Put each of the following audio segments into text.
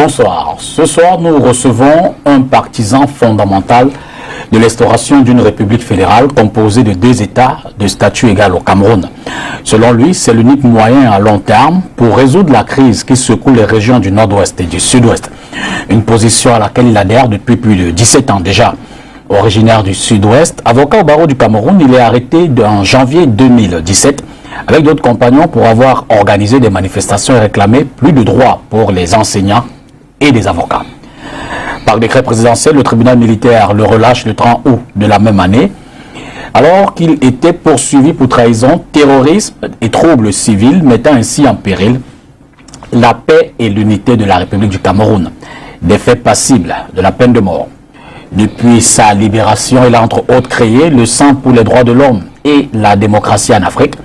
Bonsoir. Ce soir, nous recevons un partisan fondamental de l'instauration d'une république fédérale composée de 2 États de statut égal au Cameroun. Selon lui, c'est l'unique moyen à long terme pour résoudre la crise qui secoue les régions du Nord-Ouest et du Sud-Ouest. Une position à laquelle il adhère depuis plus de 17 ans déjà. Originaire du Sud-Ouest, avocat au barreau du Cameroun, il est arrêté en janvier 2017 avec d'autres compagnons pour avoir organisé des manifestations et réclamé plus de droits pour les enseignants et les avocats. Par décret présidentiel, le tribunal militaire le relâche le 30 août de la même année, alors qu'il était poursuivi pour trahison, terrorisme et troubles civils, mettant ainsi en péril la paix et l'unité de la République du Cameroun, des faits passibles de la peine de mort. Depuis sa libération, il a entre autres créé le Centre pour les droits de l'homme et la démocratie en Afrique,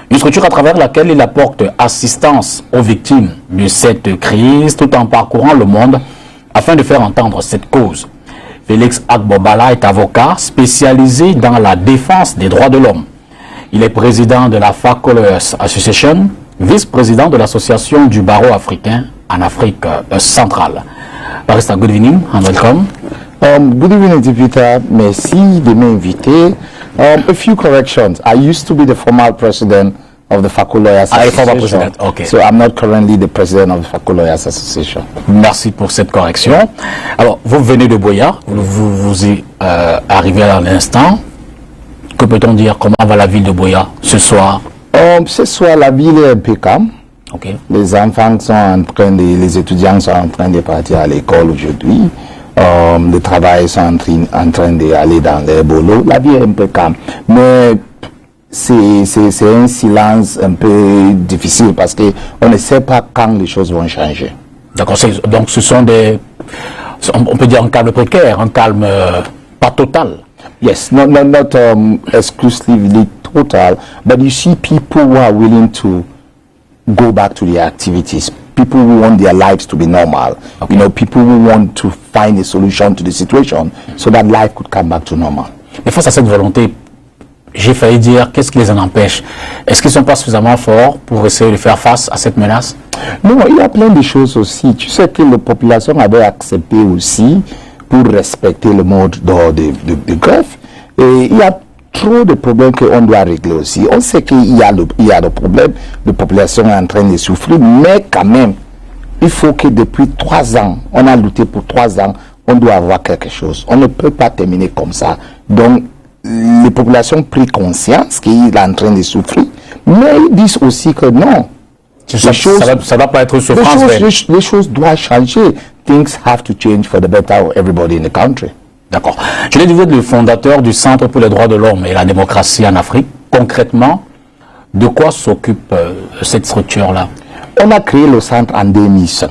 une structure à travers laquelle il apporte assistance aux victimes de cette crise tout en parcourant le monde afin de faire entendre cette cause. Félix Agbobala est avocat spécialisé dans la défense des droits de l'homme. Il est président de la Faco Lawyers Association, vice-président de l'association du barreau africain en Afrique centrale. Barrister, good evening and welcome. Good evening, Peter. Merci de m'inviter. A few corrections. I used to be the former president of the Faco Lawyers Association. Okay. So I'm not currently the president of the Faco Lawyers Association. Merci pour cette correction. Alors, vous venez de Buea, vous y arrivez à l'instant. Que peut-on dire? Comment va la ville de Buea ce soir? Ce soir, la ville est un peu calme. Okay. Les enfants sont en train de, les étudiants sont en train de partir à l'école aujourd'hui. Les travailleurs sont en train d'aller dans les boulots. La vie est un peu calme. Mais c'est un silence un peu difficile parce qu'on ne sait pas quand les choses vont changer. D'accord. Donc ce sont des... On peut dire un calme précaire, un calme pas total. Yes, not exclusively total, but you see people who are willing to go back to their activities. People who want their lives to be normal. Okay. You know, people who want to find a solution to the situation so that life could come back to normal. Mais face à cette volonté, j'ai failli dire, qu'est-ce qui les en empêche? Est-ce qu'ils ne sont pas suffisamment forts pour essayer de faire face à cette menace? Non, il y a plein de choses aussi. Tu sais que la population avait accepté aussi pour respecter le mode de greffe. Et il y a trop de problèmes qu'on doit régler aussi. On sait qu'il y a le problème, la population est en train de souffrir, mais quand même, il faut que depuis 3 ans, on a lutté pour 3 ans, on doit avoir quelque chose. On ne peut pas terminer comme ça. Donc, les populations prennent conscience qu'il est en train de souffrir, mais ils disent aussi que non. Ça va pas être une souffrance. Les choses doivent changer. Things have to change for the better of everybody in the country. D'accord. Je l'ai dit, vous êtes le fondateur du Centre pour les droits de l'homme et la démocratie en Afrique. Concrètement, de quoi s'occupe cette structure-là? On a créé le centre en 2005.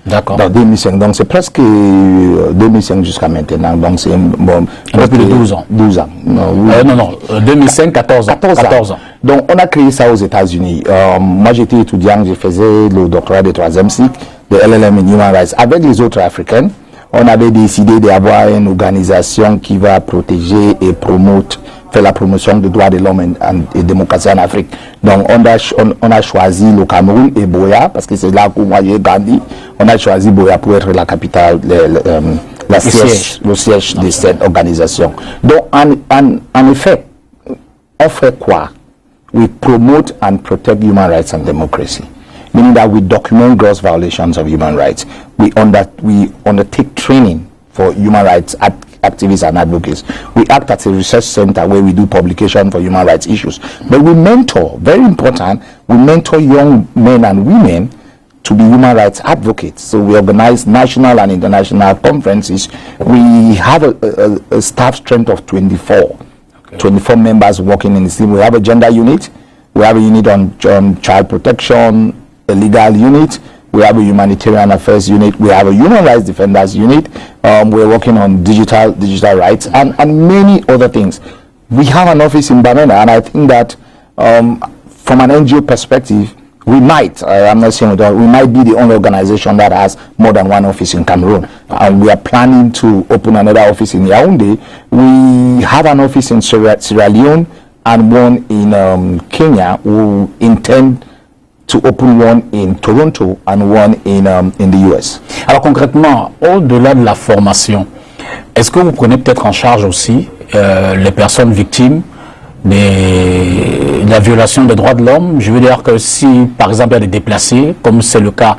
D'accord. Dans 2005, donc c'est presque 2005 jusqu'à maintenant. Donc c'est bon, un peu plus de 12 ans. 12 ans. Non, 2005, 14 ans. 14 ans. Donc on a créé ça aux États-Unis. Moi j'étais étudiant, je faisais le doctorat de 3e cycle de LLM in Human Rights avec les autres Africains. On avait décidé d'avoir une organisation qui va protéger et faire la promotion des droits de l'homme et démocratie en Afrique. Donc on a choisi le Cameroun et Buea, parce que c'est là où moi j'ai grandi. On a choisi Buea pour être la capitale, le siège de cette organisation. Donc en effet, on fait quoi? We promote and protect human rights and democracy. Meaning that we document gross violations of human rights. We undertake training for human rights activists and advocates. We act as a research center where we do publication for human rights issues. But we mentor, very important, we mentor young men and women to be human rights advocates. So we organize national and international conferences. We have a staff strength of 24. Okay. 24 members working in the team. We have a gender unit. We have a unit on child protection, a legal unit, we have a humanitarian affairs unit, we have a human rights defenders unit, we're working on digital rights and many other things. We have an office in Bamenda, and I think that from an NGO perspective, we might, I'm not saying that, we might be the only organization that has more than one office in Cameroon. And we are planning to open another office in Yaoundé. We have an office in Sierra Leone and one in Kenya. We intend to open one in Toronto and one in the US. Alors concrètement, au-delà de la formation, est-ce que vous prenez peut-être en charge aussi les personnes victimes de la violation des droits de l'homme? Je veux dire que si, par exemple, il y a des déplacés, comme c'est le cas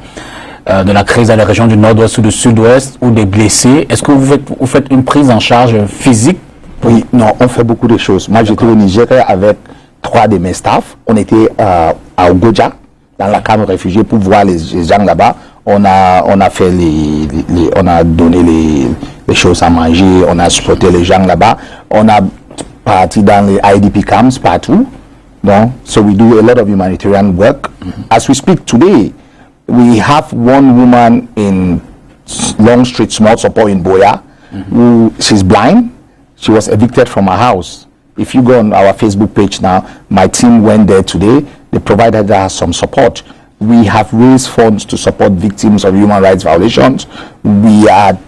de la crise dans les régions du nord-ouest ou du sud-ouest, ou des blessés, est-ce que vous faites une prise en charge physique? Oui, non, on fait beaucoup de choses. Moi, j'étais au Niger avec 3 de mes staffs. On était à Ogoja, dans la camp de réfugiés, pour voir les gens là-bas. On a fait on a donné les choses à manger, on a supporté les gens là-bas. On a parti dans les IDP camps partout. No? So we do a lot of humanitarian work. As we speak today, we have one woman in Long Street Small Support in Boya, who she's blind. She was evicted from her house. If you go on our Facebook page now, my team went there today. They provided her some support. We have raised funds to support victims of human rights violations. We are,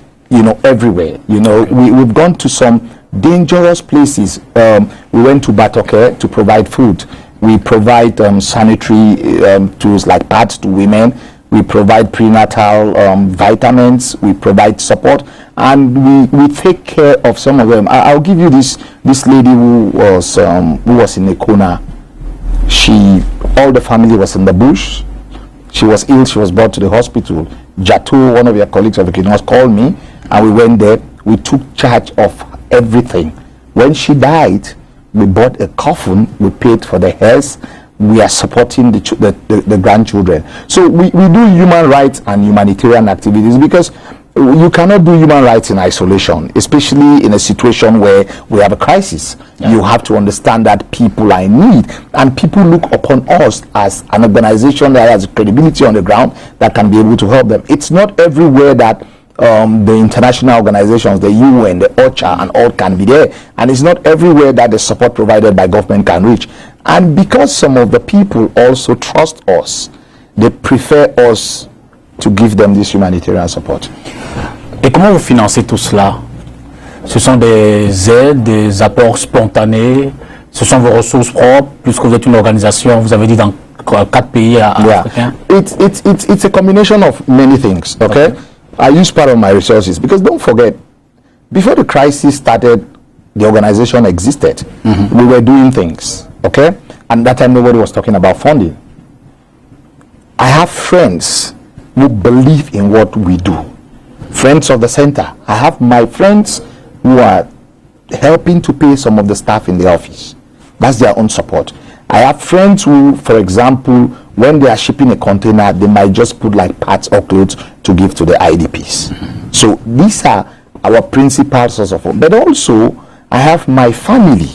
everywhere. We've gone to some dangerous places. We went to Batoke to provide food. We provide sanitary tools like pads to women. We provide prenatal vitamins. We provide support, and we take care of some of them. I'll give you this lady who was in Nekona. All the family was in the bush. She was ill. She was brought to the hospital. Jatu, one of your colleagues of the Kinos, called me, and we went there. We took charge of everything. When she died, we bought a coffin. We paid for the hearse. We are supporting the grandchildren. So we do human rights and humanitarian activities, because you cannot do human rights in isolation, especially in a situation where we have a crisis. Yeah. You have to understand that people are in need, and people look upon us as an organization that has credibility on the ground that can be able to help them. It's not everywhere that the international organizations, the UN, the OCHA, and all can be there, and it's not everywhere that the support provided by government can reach. And because some of the people also trust us, they prefer us to give them this humanitarian support. Et comment vous financez tout cela? Ce sont des aides, des apports spontanés, ce sont vos ressources propres, puisque vous êtes une organisation, vous avez dit, dans 4 pays africains? It's a combination of many things, okay? I use part of my resources, because don't forget, before the crisis started, the organization existed. We were doing things, okay? And that time nobody was talking about funding. I have friends who believe in what we do. Friends of the center. I have my friends who are helping to pay some of the staff in the office. That's their own support. I have friends who, for example, when they are shipping a container, they might just put like parts or clothes to give to the IDPs. So these are our principal source of funding. But also, I have my family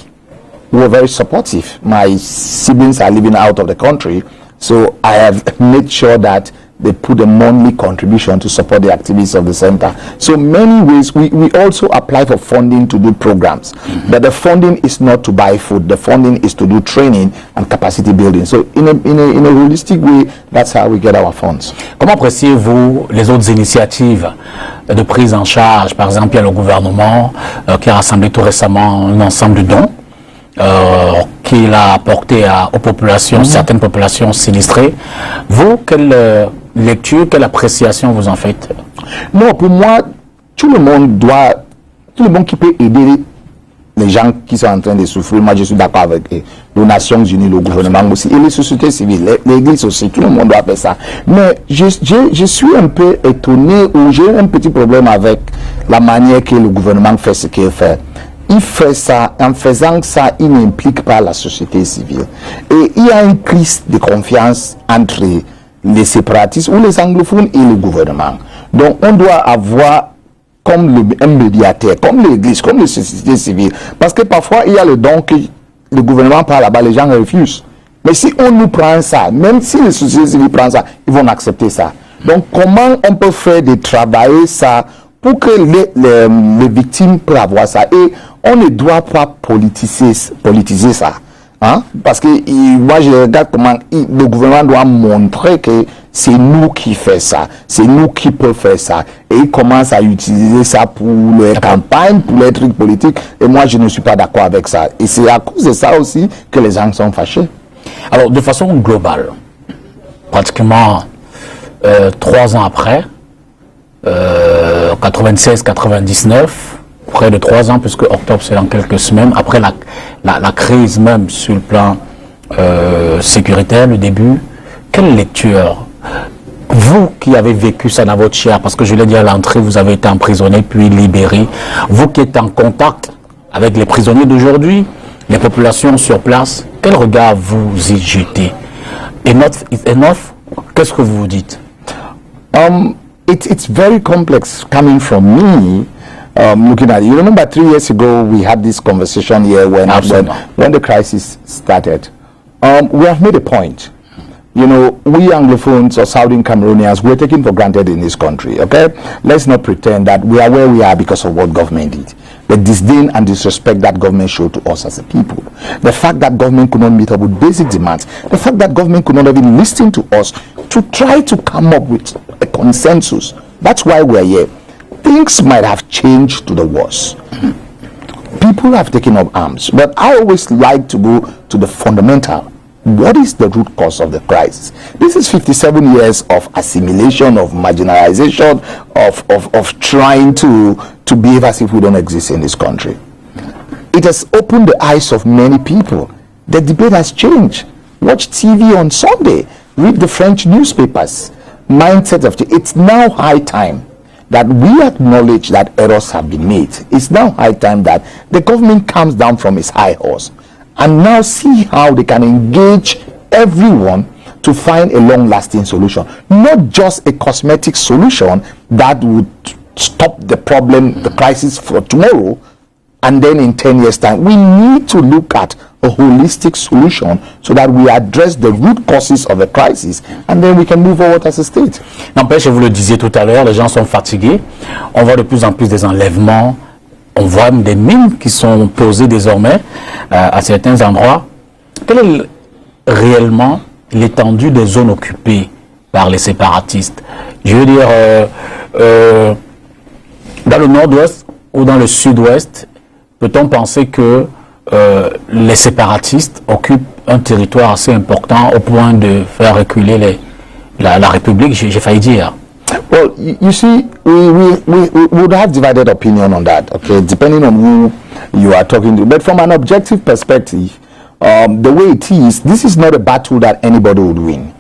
who are very supportive. My siblings are living out of the country, so I have made sure that they put a monthly contribution to support the activities of the center. So many ways, we also apply for funding to do programs. But the funding is not to buy food. The funding is to do training and capacity building. So in a holistic way, that's how we get our funds. Comment appréciez-vous les autres initiatives de prise en charge? Par exemple, il y a le gouvernement qui a rassemblé tout récemment un ensemble de dons qu'il a apporté aux populations, certaines populations sinistrées. Vous, quelle lecture, quelle appréciation vous en faites? Non, pour moi, tout le monde qui peut aider les gens qui sont en train de souffrir, moi je suis d'accord avec les Nations Unies, le gouvernement aussi, et les sociétés civiles, l'église aussi, tout le monde doit faire ça. Mais je suis un peu étonné, ou j'ai un petit problème avec la manière que le gouvernement fait ce qu'il fait. Il fait ça, en faisant ça, il n'implique pas la société civile. Et il y a une crise de confiance entre les séparatistes ou les anglophones et le gouvernement. Donc on doit avoir comme un médiateur, comme l'église, comme les sociétés civiles. Parce que parfois il y a le don que le gouvernement parle là-bas, les gens refusent. Mais si on nous prend ça, même si les sociétés civiles prennent ça, ils vont accepter ça. Donc comment on peut faire de travailler ça pour que les victimes puissent avoir ça? Et on ne doit pas politiser ça. Hein? Parce que moi je regarde comment le gouvernement doit montrer que c'est nous qui faisons ça, c'est nous qui pouvons faire ça. Et ils commencent à utiliser ça pour les campagnes, pour les trucs politiques. Et moi je ne suis pas d'accord avec ça. Et c'est à cause de ça aussi que les gens sont fâchés. Alors de façon globale, pratiquement 3 ans après, 96-99, près de 3 ans, puisque octobre c'est dans quelques semaines, après la crise même sur le plan sécuritaire, le début, quelle lecture? Vous qui avez vécu ça dans votre chair, parce que je l'ai dit à l'entrée, vous avez été emprisonné puis libéré, vous qui êtes en contact avec les prisonniers d'aujourd'hui, les populations sur place, quel regard vous y jetez? Enough is enough? Qu'est-ce que vous vous dites? It's very complex coming from me. Looking at it, you remember 3 years ago we had this conversation here when the crisis started. We have made a point. You know, we Anglophones or Southern Cameroonians, we're taken for granted in this country, okay? Let's not pretend that we are where we are because of what government did. The disdain and disrespect that government showed to us as a people. The fact that government could not meet up with basic demands. The fact that government could not even listen to us to try to come up with a consensus. That's why we're here. Things might have changed to the worse. People have taken up arms, but I always like to go to the fundamental. What is the root cause of the crisis? This is 57 years of assimilation, of marginalization, of trying to behave as if we don't exist in this country. It has opened the eyes of many people. The debate has changed. Watch TV on Sunday. Read the French newspapers. Mindset of it's now high time that we acknowledge that errors have been made. It's now high time that the government comes down from its high horse and now see how they can engage everyone to find a long-lasting solution, not just a cosmetic solution that would stop the problem, the crisis for tomorrow, and then in 10 years' time. We need to look at a holistic solution so that we address the root causes of the crisis, and then we can move forward as a state. N'empêche, vous le disiez tout à l'heure, les gens sont fatigués. On voit de plus en plus des enlèvements. On voit même des mines qui sont posées désormais à certains endroits. Quelle est réellement l'étendue des zones occupées par les séparatistes? Je veux dire, dans le nord-ouest ou dans le sud-ouest, peut-on penser que les séparatistes occupent un territoire assez important au point de faire reculer la République, j'ai failli dire? Well, you see, we would have divided opinion on that, okay, depending on who you are talking to. But from an objective perspective, the way it is, this is not a battle that anybody would win.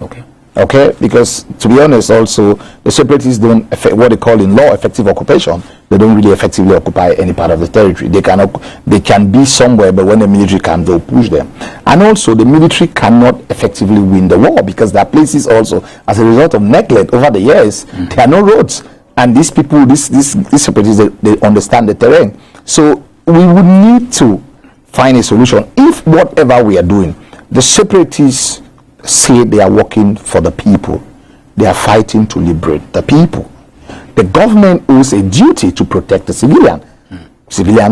Okay, because to be honest, also the separatists don't affect what they call in law effective occupation. They don't really effectively occupy any part of the territory. They can be somewhere, but when the military comes, they'll push them. And also, the military cannot effectively win the war because there are places also, as a result of neglect over the years, there are no roads. And these people, these separatists, they understand the terrain. So we would need to find a solution. If whatever we are doing, the separatists say they are working for the people, they are fighting to liberate the people. The government owes a duty to protect the civilian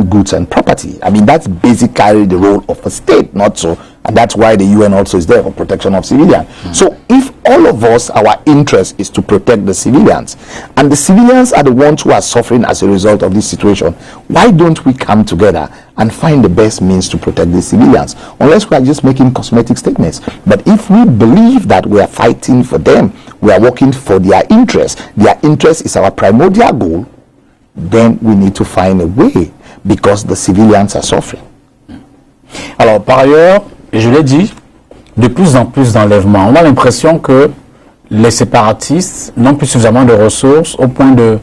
goods and property. I mean, that's basically the role of a state, not so. And that's why the UN also is there for protection of civilians. So if all of us, our interest is to protect the civilians, and the civilians are the ones who are suffering as a result of this situation, why don't we come together and find the best means to protect the civilians? Unless we are just making cosmetic statements. But if we believe that we are fighting for them, we are working for their interest is our primordial goal, then we need to find a way because the civilians are suffering. Alors, par ailleurs, je l'ai dit, de plus en plus d'enlèvements. On a l'impression que les séparatistes n'ont plus suffisamment de ressources au point de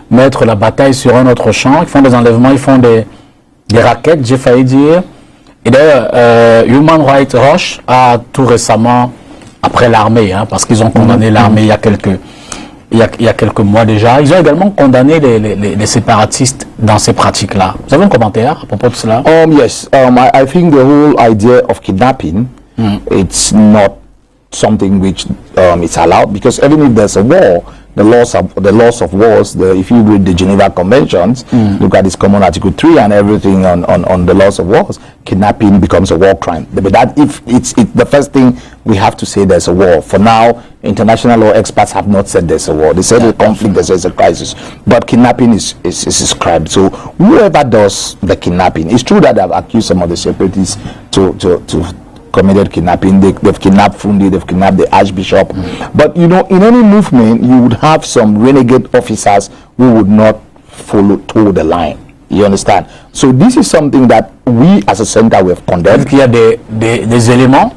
mettre la bataille sur un autre champ. Ils font des enlèvements, ils font des raquettes, j'ai failli dire. Et d'ailleurs, Human Rights Watch a tout récemment, après l'armée, parce qu'ils ont condamné l'armée il y a quelques mois déjà, ils ont également condamné les séparatistes dans ces pratiques-là. Vous avez un commentaire à propos de cela? Yes, I think the whole idea of kidnapping, it's not something which is allowed, because even if there's a war, the laws of wars, if you read the Geneva Conventions, look at this common Article 3 and everything on the laws of wars, kidnapping becomes a war crime. But that if it's the first thing we have to say, there's a war. For now, international law experts have not said there's a war. They said a conflict, they say it's a crisis. But kidnapping is described. So whoever does the kidnapping, it's true that I've accused some of the separatists to committed kidnapping. They've kidnapped Fundi, they've kidnapped the Archbishop. But you know, in any movement, you would have some renegade officers who would not follow toe the line. You understand? So this is something that we, as a center, we have condemned. Est-ce qu'il y a des éléments,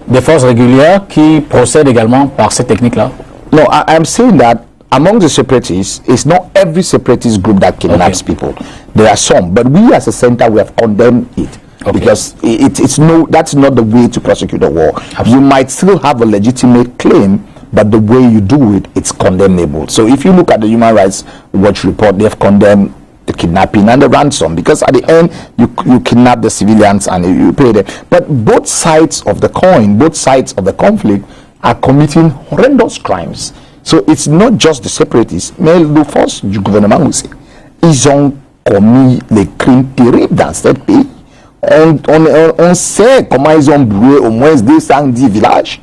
des forces régulières qui procèdent également par cette technique-là? No, I'm saying that among the separatists, it's not every separatist group that kidnaps people. There are some, but we as a center, we have condemned it. Because that's not the way to prosecute a war. Absolutely. You might still have a legitimate claim, but the way you do it, it's condemnable. So if you look at the Human Rights Watch report, they've condemned the kidnapping and the ransom, because at the end you kidnap the civilians and you pay them. But both sides of the coin, both sides of the conflict are committing horrendous crimes. So it's not just the separatists, mais les forces du gouvernement aussi. Ils ont commis les crimes terribles dans ce pays. On sait comment ils ont brûlé au moins 210 villages,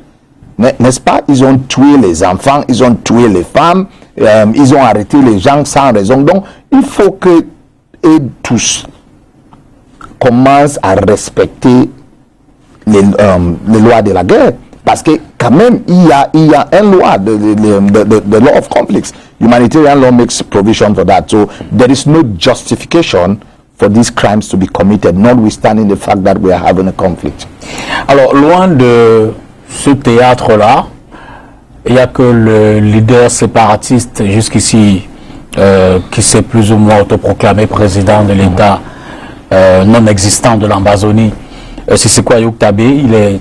n'est-ce pas? Ils ont tué les enfants, ils ont tué les femmes, ils ont arrêté les gens sans raison. Donc, il faut que tous commencent à respecter les lois de la guerre. Parce que quand même, il y a une loi, the law of conflicts. Humanitarian law makes provision for that. So there is no justification for these crimes to be committed, notwithstanding the fact that we are having a conflict. Alors, loin de ce théâtre-là, il n'y a que le leader séparatiste jusqu'ici qui s'est plus ou moins autoproclamé président de l'État non existant de l'Ambazonie. Sissoko Ayuk Tabe, il est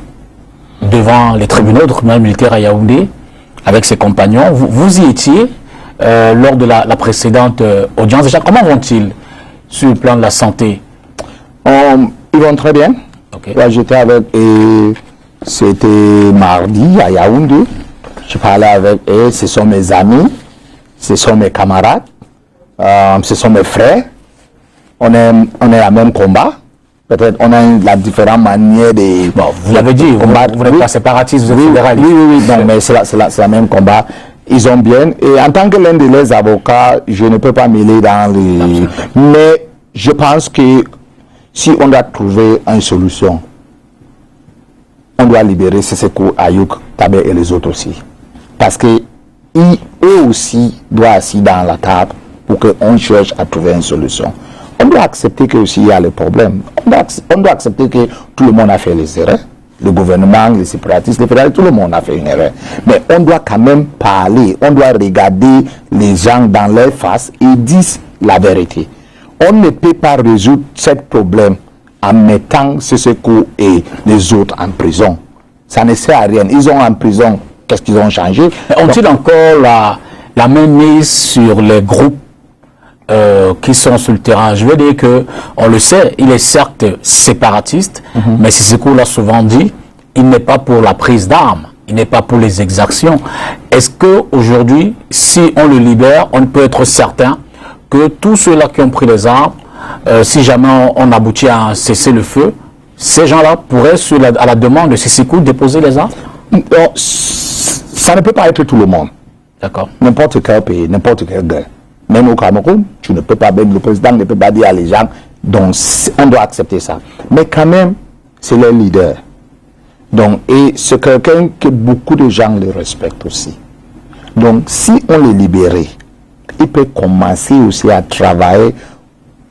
devant les tribunaux de tribunal militaire à Yaoundé avec ses compagnons. Vous y étiez lors de la précédente audience. Déjà, comment vont-ils sur le plan de la santé? Ils vont très bien. Là, j'étais avec eux, c'était mardi à Yaoundé. Je parlais avec eux, ce sont mes amis, ce sont mes camarades, ce sont mes frères. On est à même combat. Peut-être on a la différente manière de... Bon, vous l'avez dit, vous n'êtes pas séparatiste, vous êtes fédéraliste. Oui, non, mais c'est le même combat. Ils ont bien, et en tant que l'un de les avocats, je ne peux pas mêler dans les... Absolument. Mais je pense que si on doit trouver une solution, on doit libérer Sissoko Ayuk Tabe et les autres aussi. Parce que eux aussi doivent assis dans la table pour qu'on cherche à trouver une solution. On doit accepter que aussi il y a le problème. On doit accepter que tout le monde a fait les erreurs. Le gouvernement, les séparatistes, les fédéralistes, tout le monde a fait une erreur. Mais on doit quand même parler, on doit regarder les gens dans leur face et dire la vérité. On ne peut pas résoudre ce problème en mettant Sissoko et les autres en prison. Ça ne sert à rien. Ils ont en prison, qu'est-ce qu'ils ont changé? Ont-ils encore la même mise sur les groupes qui sont sur le terrain? Je veux dire que, on le sait, il est certes séparatiste, mais Sissoko l'a souvent dit, il n'est pas pour la prise d'armes, il n'est pas pour les exactions. Est-ce qu'aujourd'hui, si on le libère, on peut être certain que tous ceux-là qui ont pris les armes, si jamais on aboutit à un cessez-le-feu, ces gens-là pourraient, à la demande de Sissoko, déposer les armes? Ça ne peut pas être tout le monde. D'accord. N'importe quel pays, n'importe quel gars. Même au Cameroun, tu ne peux pas, même le président ne peut pas dire à les gens, donc on doit accepter ça. Mais quand même, c'est leur leader. Donc, et c'est quelqu'un que beaucoup de gens le respectent aussi. Donc, si on le libérait, il peut commencer aussi à travailler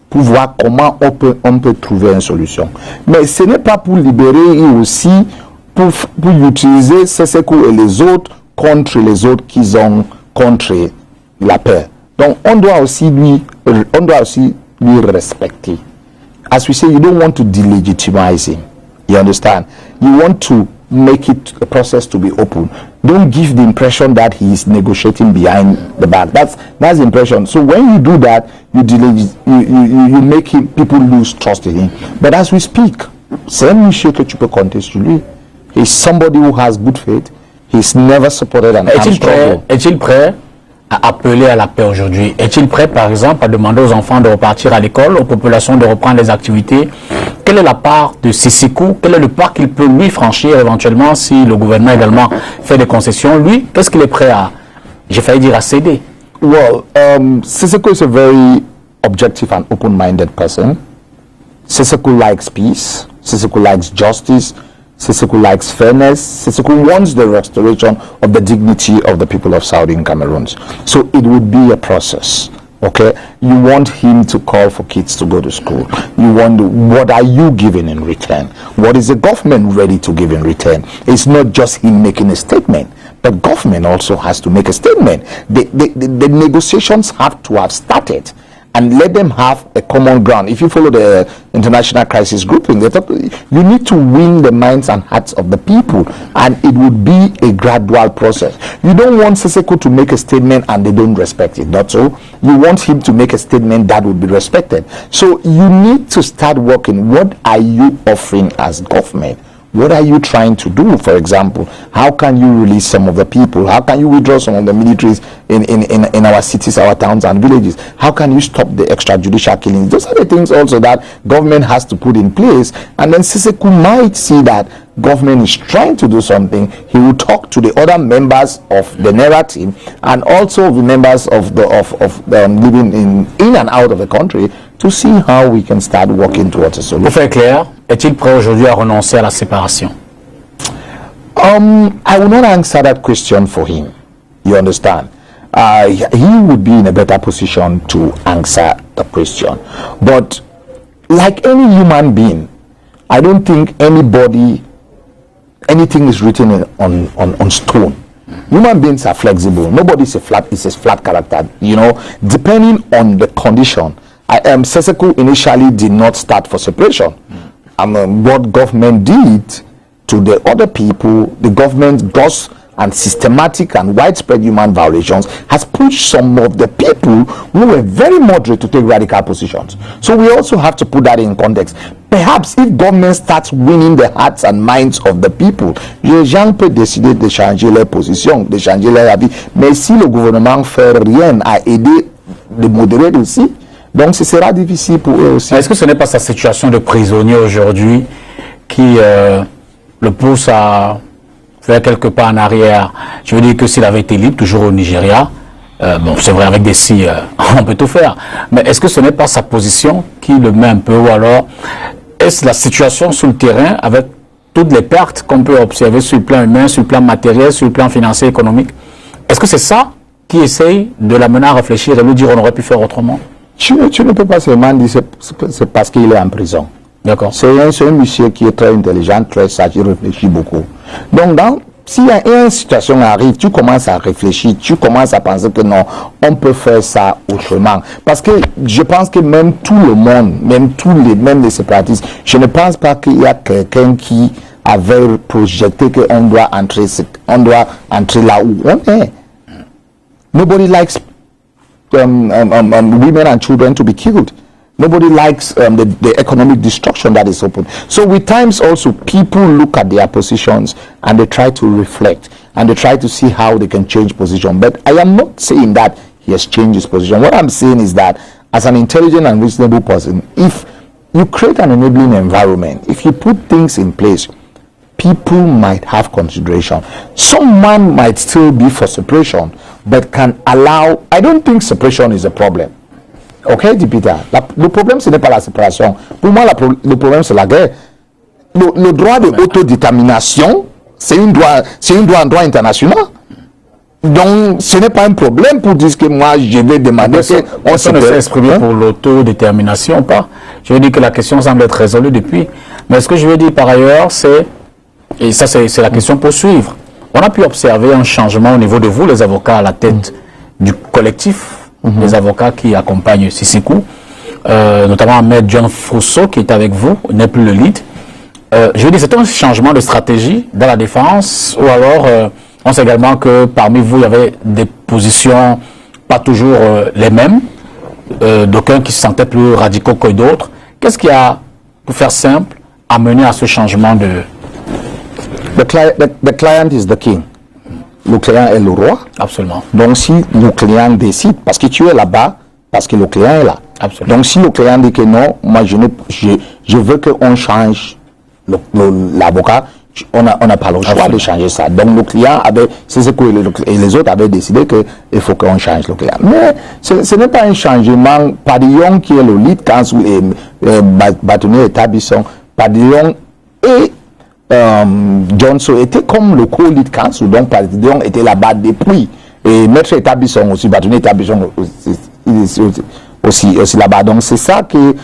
pour voir comment on peut trouver une solution. Mais ce n'est pas pour libérer et aussi pour utiliser Sissoko et les autres contre les autres qui ont contre la paix. Donc, on doit aussi lui respecter. As we say, you don't want to delegitimize him. You understand? You want to make it a process to be open. Don't give the impression that he is negotiating behind the back. That's the impression. So when you do that, you make people lose trust in him. But as we speak, c'est un monsieur que tu peux compter sur lui. He's somebody who has good faith. He's never supported an armed struggle. Est-il prêt à appeler à la paix aujourd'hui? Est-il prêt, par exemple, à demander aux enfants de repartir à l'école, aux populations de reprendre les activités? Quelle est la part de Sissoko? Quel est le pas qu'il peut lui franchir éventuellement si le gouvernement également fait des concessions? Lui, qu'est-ce qu'il est prêt à, j'ai failli dire, à céder? Well, Sissoko is a very objective and open-minded person. Sissoko likes peace. Sissoko likes justice. Sissoco likes fairness. Sissoco wants the restoration of the dignity of the people of Southern Cameroon. So it would be a process. Okay, you want him to call for kids to go to school. You want, what are you giving in return? What is the government ready to give in return? It's not just him making a statement, but government also has to make a statement. The negotiations have to have started, and let them have a common ground. If you follow the international crisis grouping, you need to win the minds and hearts of the people, and it would be a gradual process. You don't want Sissoco to make a statement and they don't respect it, not so. You want him to make a statement that would be respected. So you need to start working. What are you offering as government? What are you trying to do? For example, how can you release some of the people? How can you withdraw some of the militaries in our cities, our towns and villages? How can you stop the extrajudicial killings? Those are the things also that government has to put in place. And then Sissoco might see that government is trying to do something. He will talk to the other members of the narrative and also the members of living in and out of the country to see how we can start working towards a solution. Pour faire clair, est-il prêt aujourd'hui à renoncer à la séparation? I will not answer that question for him. You understand? He would be in a better position to answer the question. But like any human being, I don't think anything is written on stone. Human beings are flexible. Nobody is a flat character. You know, depending on the condition. Sissoco initially did not start for separation. What government did to the other people, the government does, and systematic and widespread human violations has pushed some of the people who were very moderate to take radical positions. So we also have to put that in context. Perhaps if government starts winning the hearts and minds of the people, les gens peuvent décider de changer leur position, de changer leur avis. Mais si le gouvernement fait rien à aider les modérés aussi, donc ce sera difficile pour eux aussi. Est-ce que ce n'est pas sa situation de prisonnier aujourd'hui qui le pousse à faire quelques pas en arrière? Je veux dire que s'il avait été libre, toujours au Nigeria, bon, c'est vrai, avec des si, on peut tout faire. Mais est-ce que ce n'est pas sa position qui le met un peu, ou alors est-ce la situation sur le terrain, avec toutes les pertes qu'on peut observer sur le plan humain, sur le plan matériel, sur le plan financier, économique? Est-ce que c'est ça qui essaye de l'amener à réfléchir et lui dire on aurait pu faire autrement? Tu ne peux pas seulement dire c'est parce qu'il est en prison. D'accord. C'est un monsieur qui est très intelligent, très sage, il réfléchit beaucoup. Donc, si une situation arrive, tu commences à réfléchir, tu commences à penser que non, on peut faire ça autrement. Parce que je pense que même tout le monde, même les séparatistes, je ne pense pas qu'il y a quelqu'un qui avait projeté qu'on doit entrer là où on est. Nobody likes women and children to be killed. Nobody likes the economic destruction that is open. So with times also, people look at their positions and they try to reflect and they try to see how they can change position. But I am not saying that he has changed his position. What I'm saying is that as an intelligent and reasonable person, if you create an enabling environment, if you put things in place, people might have consideration. Someone might still be for separation, but can allow. I don't think separation is a problem. Ok, dit Peter, le problème ce n'est pas la séparation. Pour moi, le problème c'est la guerre. Le droit de autodétermination, c'est un droit international. Donc, ce n'est pas un problème pour dire que moi, je vais demander qu'on ne s'est exprimé pour l'autodétermination, pas. Je veux dire que la question semble être résolue depuis. Mais ce que je veux dire par ailleurs, c'est, et ça c'est la question pour suivre, on a pu observer un changement au niveau de vous, les avocats, à la tête du collectif, les avocats qui accompagnent Sissoco, notamment Ahmed John Frousseau qui est avec vous, n'est plus le lead. Je veux dire, c'est un changement de stratégie dans la défense, ou alors on sait également que parmi vous, il y avait des positions pas toujours les mêmes, d'aucuns qui se sentaient plus radicaux que d'autres. Qu'est-ce qui a, pour faire simple, amené à ce changement de... The client is the king. Le client est le roi. Absolument. Donc si le client décide, parce que tu es là-bas, parce que le client est là. Absolument. Donc si le client dit que non, moi je veux qu'on change l'avocat, on n'a pas le choix de changer ça. Donc le client avait, c'est ce que les autres avaient décidé qu'il faut qu'on change le client. Mais ce n'est pas un changement. Padillon qui est le lead counsel et bâtonnier établissant, Padillon est Johnson était comme le co-lead counsel, donc Dion était là-bas depuis. Et Maître Etabisson aussi, Batouni Etabisson aussi là-bas. Donc c'est ça que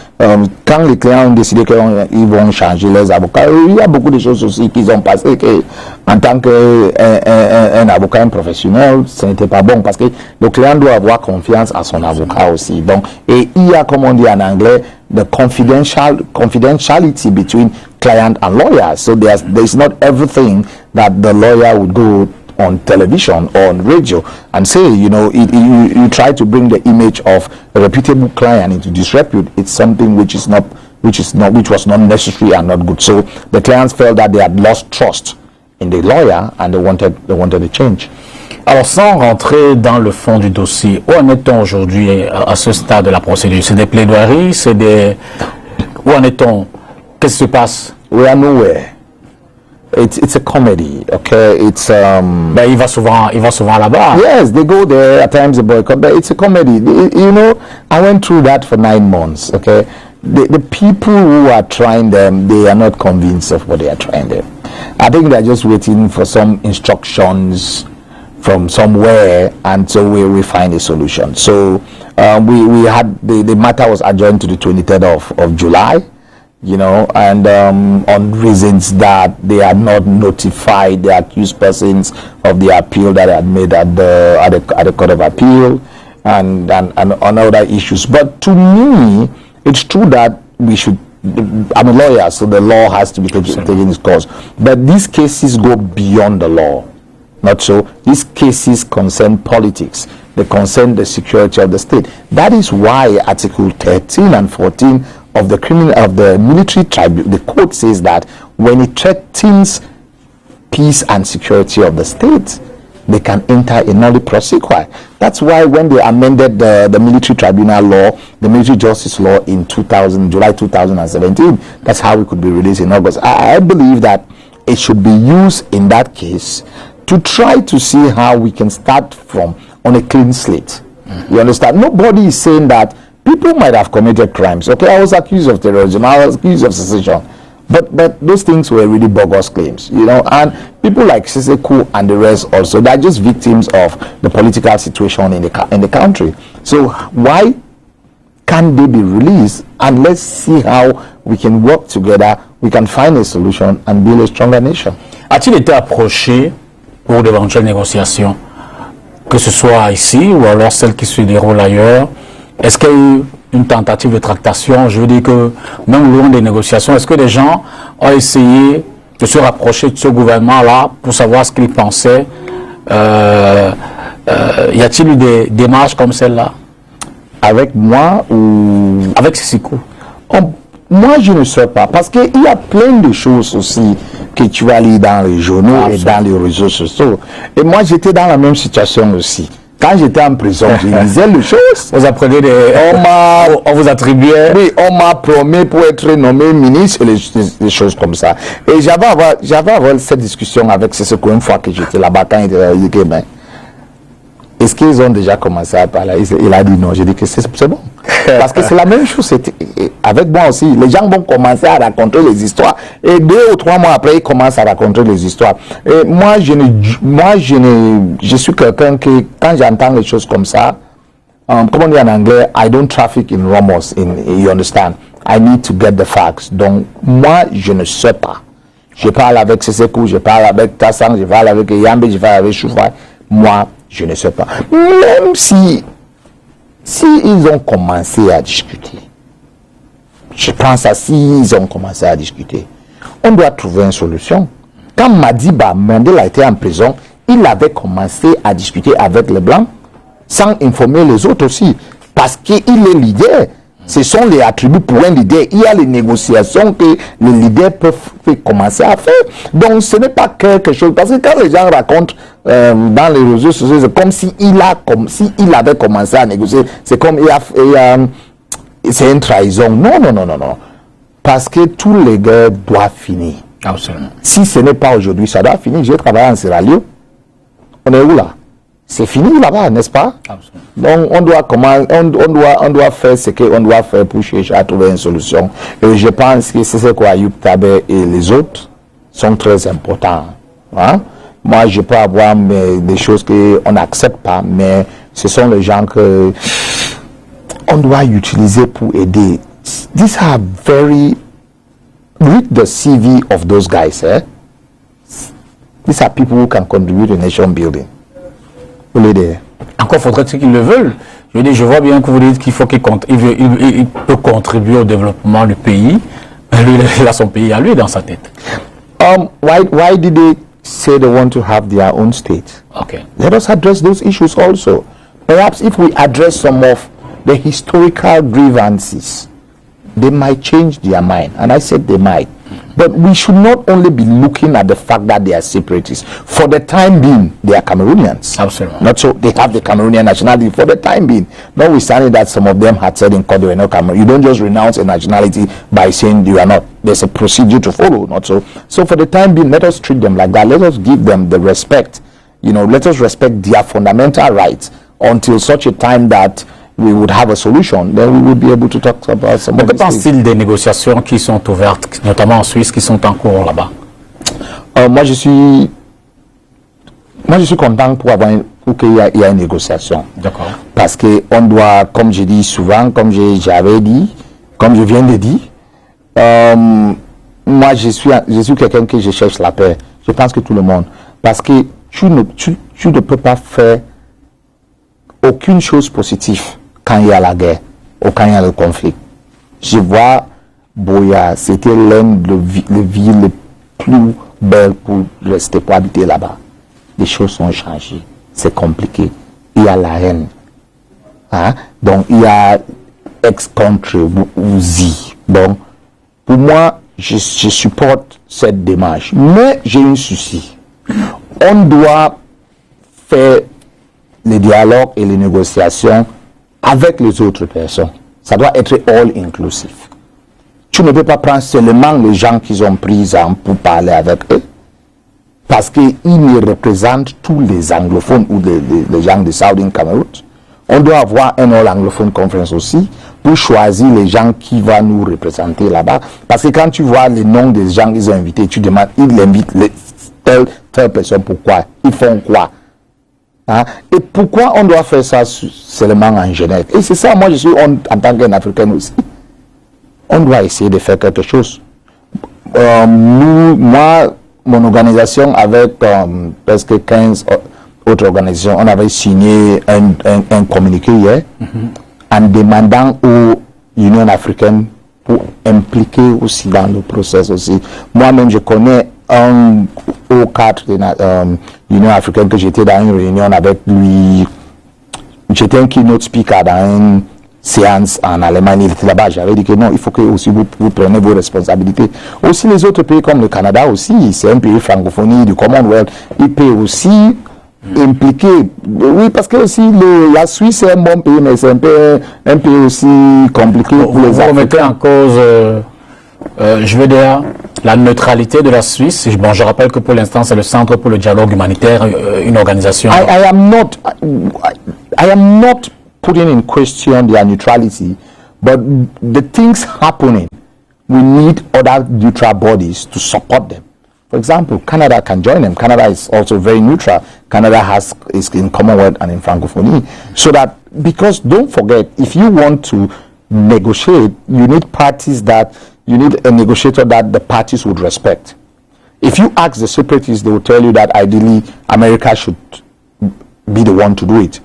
quand les clients ont décidé qu'ils vont changer leurs avocats, il y a beaucoup de choses aussi qu'ils ont passé que en tant qu'un avocat, un professionnel, ce n'était pas bon parce que le client doit avoir confiance à son avocat aussi. Donc, et il y a, comme on dit en anglais, the confidentiality between client and lawyer. So there's not everything that the lawyer would go on television or on radio and say, you know, you try to bring the image of a reputable client into disrepute. It's something which was not necessary and not good. So the clients felt that they had lost trust in the lawyer and they wanted a change. Alors, sans rentrer dans le fond du dossier, où en est-on aujourd'hui à ce stade de la procédure? C'est des plaidoiries, c'est des... Où en est-on? Qu'est-ce qui se passe? We are nowhere. It's a comedy, okay? It's Ben, il va souvent là-bas. Yes, they go there at times, a boycott, but it's a comedy. You know, I went through that for 9 months, okay? The people who are trying them, they are not convinced of what they are trying them. I think they're just waiting for some instructions from somewhere until we find a solution. So we had the matter was adjourned to the 23rd of July. You know, and on reasons that they are not notified the accused persons of the appeal that they had made at the Court of Appeal and on other issues. But to me, it's true that we should, I'm a lawyer, so the law has to be taken its course. But these cases go beyond the law. Not so. These cases concern politics. They concern the security of the state. That is why Article 13 and 14 of the military tribunal, the court says that when it threatens peace and security of the state, they can enter a nolle prosequi. That's why when they amended the military tribunal law, the military justice law in July 2017, that's how it could be released in August. I believe that it should be used in that case to try to see how we can start from on a clean slate. You understand? Nobody is saying that people might have committed crimes. Okay, I was accused of terrorism, I was accused of secession, but those things were really bogus claims, you know. And people like Siseku and the rest also, they're just victims of the political situation in the country. So why can't they be released? And let's see how we can work together, we can find a solution and build a stronger nation. A-t-il été approché pour d'éventuelles négociations, que ce soit ici ou alors celles qui se déroulent ailleurs? Est-ce qu'il y a eu une tentative de tractation? Je veux dire que même loin des négociations, est-ce que les gens ont essayé de se rapprocher de ce gouvernement-là pour savoir ce qu'ils pensaient? Y a-t-il eu des démarches comme celle-là? Avec moi ou avec Siseku? Moi, je ne sais pas, parce qu'il y a plein de choses aussi que tu vas lire dans les journaux et dans les réseaux sociaux. Et moi, j'étais dans la même situation aussi. Quand j'étais en prison, je lisais les choses. Vous apprenez on vous attribuait. Oui, on m'a promis pour être nommé ministre et des choses comme ça. Et j'avais avoir cette discussion avec Siseku une fois que j'étais là-bas, quand il était ben, est-ce qu'ils ont déjà commencé à parler? Il a dit non. J'ai dit que c'est bon. Parce que c'est la même chose avec moi aussi. Les gens vont commencer à raconter les histoires. Et 2 ou 3 mois après, ils commencent à raconter les histoires. Et moi, je suis quelqu'un qui, quand j'entends les choses comme ça, comme on dit en anglais, I don't traffic in rumors. You understand? I need to get the facts. Donc, moi, je ne sais pas. Je parle avec Siseku, je parle avec Tassang, je parle avec Yambe, je parle avec Choufa. Moi, je ne sais pas. Même si ils ont commencé à discuter, je pense à s'ils ont commencé à discuter, on doit trouver une solution. Quand Madiba Mandela était en prison, il avait commencé à discuter avec les Blancs sans informer les autres aussi, parce qu'il est leader. Ce sont les attributs pour un leader. Il y a les négociations que les leaders peuvent commencer à faire. Donc ce n'est pas quelque chose, parce que quand les gens racontent dans les réseaux sociaux, c'est comme s'il avait commencé à négocier. C'est comme c'est une trahison. Non. Parce que tous les gars doivent finir. Absolument. Si ce n'est pas aujourd'hui, ça doit finir. J'ai travaillé en Sierra Leone. On est où là? C'est fini là-bas, n'est-ce pas? Absolument. Donc on doit faire ce qu'on doit faire pour chercher à trouver une solution. Et je pense que c'est ce qu'Ayub Tabe et les autres sont très importants. Hein? Moi, je peux avoir des choses qu'on n'accepte pas, mais ce sont les gens que on doit utiliser pour aider. These are very... Read the CV of those guys. These are people who can contribute to nation building. Encore faudrait-il qu'ils le veulent. Je veux dire, je vois bien que vous dites qu'il faut qu'il peut contribuer au développement du pays. Lui, il a son pays à lui dans sa tête. Why did they say they want to have their own state? Okay. Let us address those issues also. Perhaps if we address some of the historical grievances, they might change their mind. And I said they might. But we should not only be looking at the fact that they are separatists. For the time being, they are Cameroonians. Absolutely. Not so they have the Cameroonian nationality for the time being. Notwithstanding that some of them had said in court they were not Cameroon. You don't just renounce a nationality by saying you are not. There's a procedure to follow. Not so. So for the time being, let us treat them like that. Let us give them the respect. You know, let us respect their fundamental rights until such a time that we would have a solution, then we would be able to talk about some of these things. Que pense-t-il des négociations qui sont ouvertes, notamment en Suisse, qui sont en cours là-bas? Moi, je suis content pour qu'il y ait une négociation. D'accord. Parce qu'on doit, comme je dis souvent, comme j'avais dit, comme je viens de dire, moi, je suis quelqu'un que je cherche la paix. Je pense que tout le monde. Parce que tu ne peux pas faire aucune chose positive quand il y a la guerre ou quand il y a le conflit. Je vois Boya, c'était l'une des villes les plus belles pour rester, pour habiter là-bas. Les choses sont changées, c'est compliqué. Il y a la haine. Hein? Donc il y a ex-country, Ouzi. Donc pour moi, je supporte cette démarche. Mais j'ai un souci. On doit faire les dialogues et les négociations avec les autres personnes. Ça doit être all inclusive. Tu ne peux pas prendre seulement les gens qui ont pris pour parler avec eux, parce qu'ils ne représentent tous les anglophones ou les gens de Southern Cameroun. On doit avoir un all anglophone conference aussi pour choisir les gens qui vont nous représenter là-bas. Parce que quand tu vois les noms des gens qu'ils ont invités, tu demandes, ils invitent telle personne, pourquoi? Ils font quoi? Hein? Et pourquoi on doit faire ça seulement en Genève? Et c'est ça, moi je suis en tant qu'un Africain aussi. On doit essayer de faire quelque chose. Moi, mon organisation avec presque 15 autres organisations, on avait signé un communiqué hier en demandant aux Unions africaines pour impliquer aussi dans le processus aussi. Moi-même, je connais un au cadre de l'Union africaine que j'étais dans une réunion avec lui. J'étais un keynote speaker dans une séance en Allemagne. Il était là-bas. J'avais dit que non, il faut que aussi vous preniez vos responsabilités. Aussi les autres pays comme le Canada aussi, c'est un pays francophonie du Commonwealth. Il peut aussi impliquer. Oui, parce que aussi la Suisse est un bon pays, mais c'est un pays aussi compliqué pour les Africains. Vous remettez en cause, je veux dire, la neutralité de la Suisse. Bon, je rappelle que pour l'instant, c'est le Centre pour le dialogue humanitaire, une organisation. I am not putting in question their neutrality, but the things happening, we need other neutral bodies to support them. For example, Canada can join them. Canada is also very neutral. Canada is in Commonwealth and in Francophonie. So that, because don't forget, if you want to negotiate, you need a negotiator that the parties would respect. If you ask the separatists, they will tell you that ideally America should be the one to do it.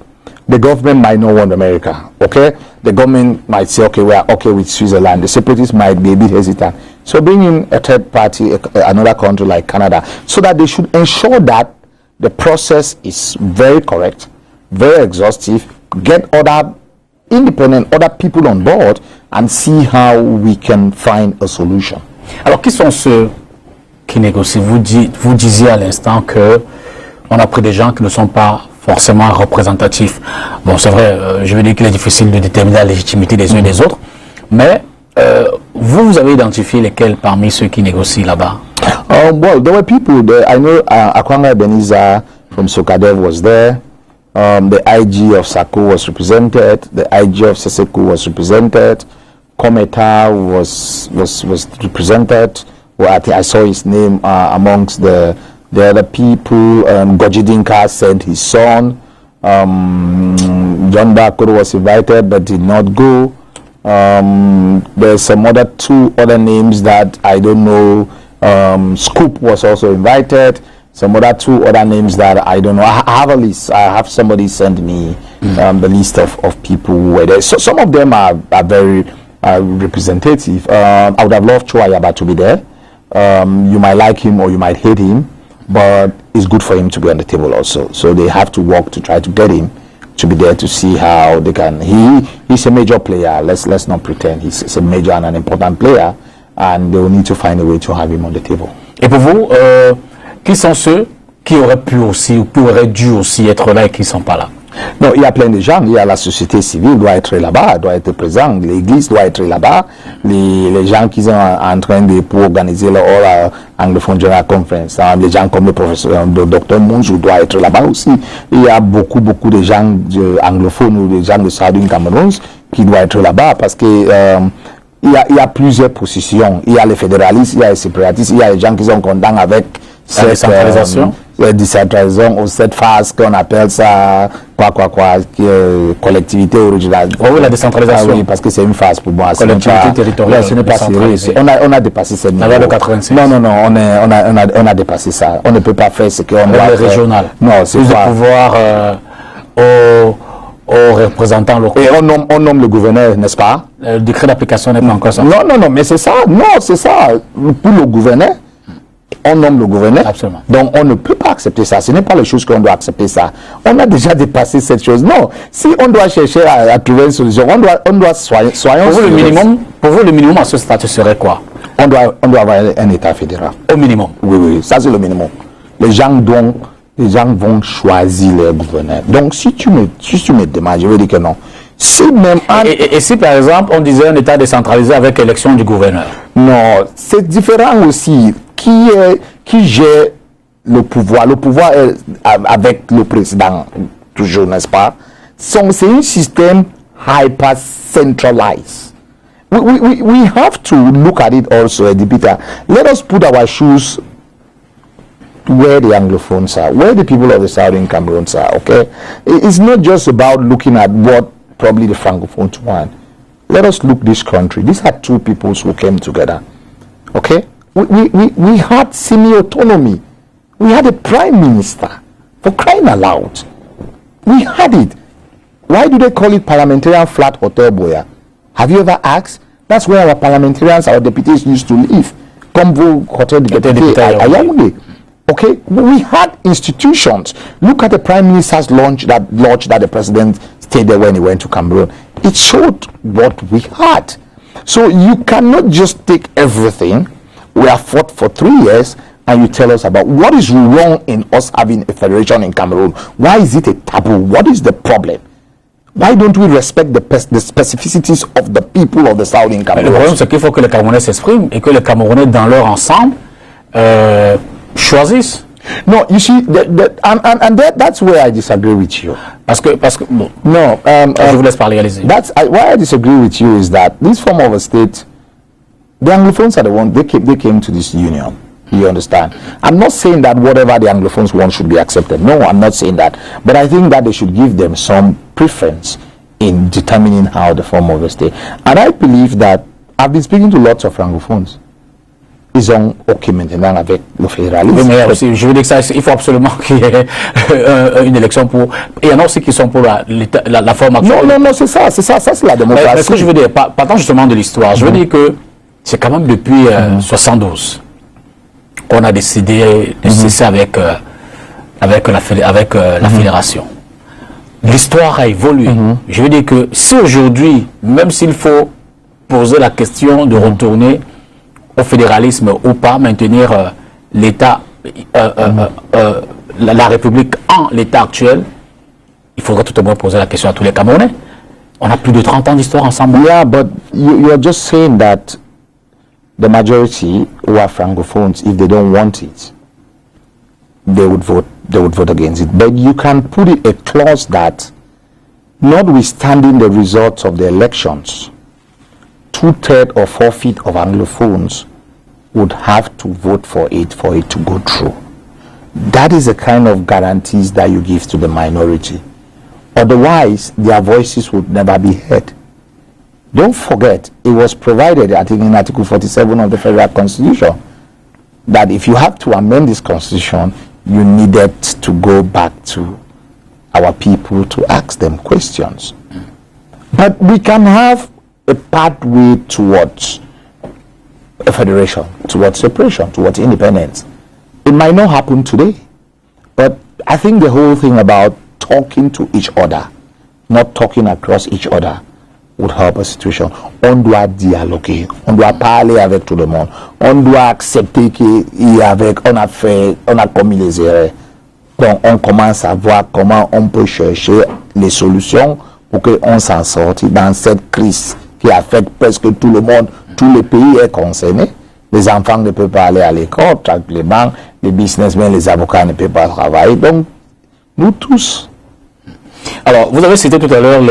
The government might not want America, okay? The government might say, okay, we are okay with Switzerland. The separatists might be a bit hesitant. So bring in a third party, another country like Canada, so that they should ensure that the process is very correct, very exhaustive, get other people on board and see how we can find a solution. Alors, qui sont ceux qui négocient? Vous disiez à l'instant que on a pris des gens qui ne sont pas forcément représentatifs. Bon, c'est vrai, je veux dire qu'il est difficile de déterminer la légitimité des uns et des autres, mais vous avez identifié lesquels parmi ceux qui négocient là-bas? Well, there were people there. I know Akwanga Ebenezer from Sokadev was there. The IG of Sako was represented. The IG of Seseku was represented. Kometa was represented. Well, I saw his name amongst the other people. Goji Dinka sent his son. John Bakuru was invited but did not go. There's some two other names that I don't know. Scoop was also invited. Some two other names that I don't know. I have a list. I have somebody send me the list of people who were there. So some of them are very representative. I would have loved Chua Yaba to be there. You might like him or you might hate him, but it's good for him to be on the table also. So they have to work to try to get him to be there to see how they can. He's a major player. Let's not pretend. He's a major and an important player, and they will need to find a way to have him on the table. Et pour vous, qui sont ceux qui auraient pu aussi ou qui auraient dû aussi être là et qui ne sont pas là? Non, il y a plein de gens. Il y a la société civile doit être là-bas, doit être présente. L'église doit être là-bas. Les gens qui sont en train de pour organiser le All Anglophone General Conference, les gens comme le professeur, le docteur Mounzou doit être là-bas aussi. Il y a beaucoup de gens anglophones ou des gens de Southern Cameroun qui doivent être là-bas parce que il y a plusieurs positions. Il y a les fédéralistes, il y a les séparatistes, il y a les gens qui sont contents avec cette décentralisation. Décentralisation ou cette phase qu'on appelle ça collectivité originale. Oh oui, la décentralisation. Ah oui, parce que c'est une phase pour moi. Collectivité territoriale. Ce n'est pas sérieux. On a dépassé cette niveau. La loi de 86. Non, on a dépassé ça. On ne peut pas faire ce qu'on doit faire. Régional. Non, c'est plus de pouvoir aux représentants locaux. Et on nomme le gouverneur, n'est-ce pas? Le décret d'application n'est pas encore sorti. Non, mais c'est ça. Non, c'est ça. Pour le gouverneur, on nomme le gouverneur. Absolument. Donc on ne peut pas accepter ça. Ce n'est pas les choses qu'on doit accepter ça. On a déjà dépassé cette chose. Non. Si on doit chercher à trouver une solution, on doit soyons pour vous, le minimum à ce statut serait quoi? On doit avoir un État fédéral. Au minimum. Oui, ça c'est le minimum. Les gens vont choisir leur gouverneur. Donc si tu me demandes, je vais dire que non. Si même et si par exemple on disait un État décentralisé avec élection du gouverneur? Non, c'est différent aussi. Qui gère le pouvoir? Le pouvoir est avec le président, toujours, n'est-ce pas? C'est un système hyper-centralized. We have to look at it also, Eddie Peter. Let us put our shoes where the Anglophones are, where the people of the Southern Cameroons are, okay? It's not just about looking at what probably the Francophones want. Let us look this country. These are two peoples who came together, okay? We had semi-autonomy. We had a prime minister, for crying aloud. We had it. Why do they call it parliamentarian flat hotel, Boya? Have you ever asked? That's where our parliamentarians, our deputies used to live. Comme vous, hotel député à Yaoundé. Okay, we had institutions. Look at the prime minister's lodge that the president stayed there when he went to Cameroon. It showed what we had. So you cannot just take everything. We have fought for 3 years and you tell us about what is wrong in us having a federation in Cameroon. Why is it a taboo? What is the problem? Why don't we respect the specificities of the people of the Southern Cameroon? Le problème, c'est qu'il faut que les Camerounais s'expriment et que les Camerounais, dans leur ensemble, choisissent. No, you see, that's where I disagree with you. Parce que bon, no, je vous laisse parler, allez-y. Why I disagree with you is that this form of a state, the Anglophones are the ones, they came to this union. You understand? I'm not saying that whatever the Anglophones want should be accepted. No, I'm not saying that. But I think that they should give them some preference in determining how the form of a state. And I believe that I've been speaking to lots of Francophones. Ils ont OK maintenant avec le fédéralisme. Oui, mais aussi, je veux dire que ça, il faut absolument qu'il y ait une élection pour... Et il y en a aussi qui sont pour la forme actuelle. Non, c'est ça c'est la démocratie. Mais ce que je veux dire, partant justement de l'histoire, je veux dire que c'est quand même depuis 72 qu'on a décidé de cesser avec la fédération. L'histoire a évolué. Je veux dire que si aujourd'hui, même s'il faut poser la question de retourner au fédéralisme ou pas, maintenir l'État, la République en l'État actuel, il faudrait tout au moins poser la question à tous les Camerounais. On a plus de 30 ans d'histoire ensemble. Yeah, but you are just saying that the majority who are Francophones, if they don't want it, they would vote against it. But you can put it a clause that, notwithstanding the results of the elections, 2/3 or 4/5 of Anglophones would have to vote for it to go through. That is the kind of guarantees that you give to the minority. Otherwise, their voices would never be heard. Don't forget, it was provided, I think, in Article 47 of the Federal Constitution, that if you have to amend this Constitution, you needed to go back to our people to ask them questions. But we can have a pathway towards a federation, towards separation, towards independence. It might not happen today, but I think the whole thing about talking to each other, not talking across each other, would help a situation. On doit dialoguer, on doit parler avec tout le monde, on doit accepter qu'on a commis les erreurs. Donc on commence à voir comment on peut chercher les solutions pour qu'on s'en sorte dans cette crise qui affecte presque tout le monde, tous les pays est concerné. Les enfants ne peuvent pas aller à l'école, les banques, les businessmen, les avocats ne peuvent pas travailler. Donc nous tous. Alors, vous avez cité tout à l'heure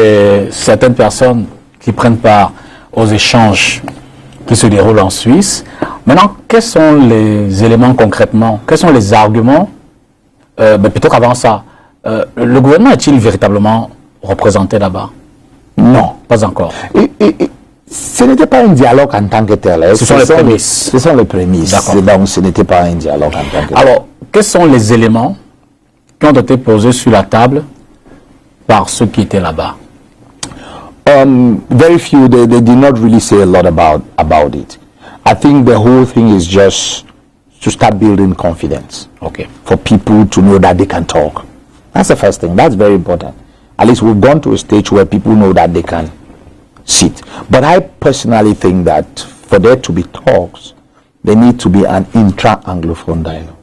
certaines personnes qui prennent part aux échanges qui se déroulent en Suisse. Maintenant, quels sont les éléments concrètement, quels sont les arguments peut-être avant ça, le gouvernement est-il véritablement représenté là-bas? Non. Pas encore. Ce n'était pas un dialogue en tant que tel. Ce sont les prémices. Ce sont les prémices. Donc ce n'était pas un dialogue en tant que tel. Alors, quels sont les éléments qui ont été posés sur la table par ceux qui étaient là-bas? Very few, they did not really say a lot about it. I think the whole thing is just to start building confidence. Okay. For people to know that they can talk. That's the first thing. That's very important. At least we've gone to a stage where people know that they can sit. But I personally think that for there to be talks, there need to be an intra-Anglophone dialogue.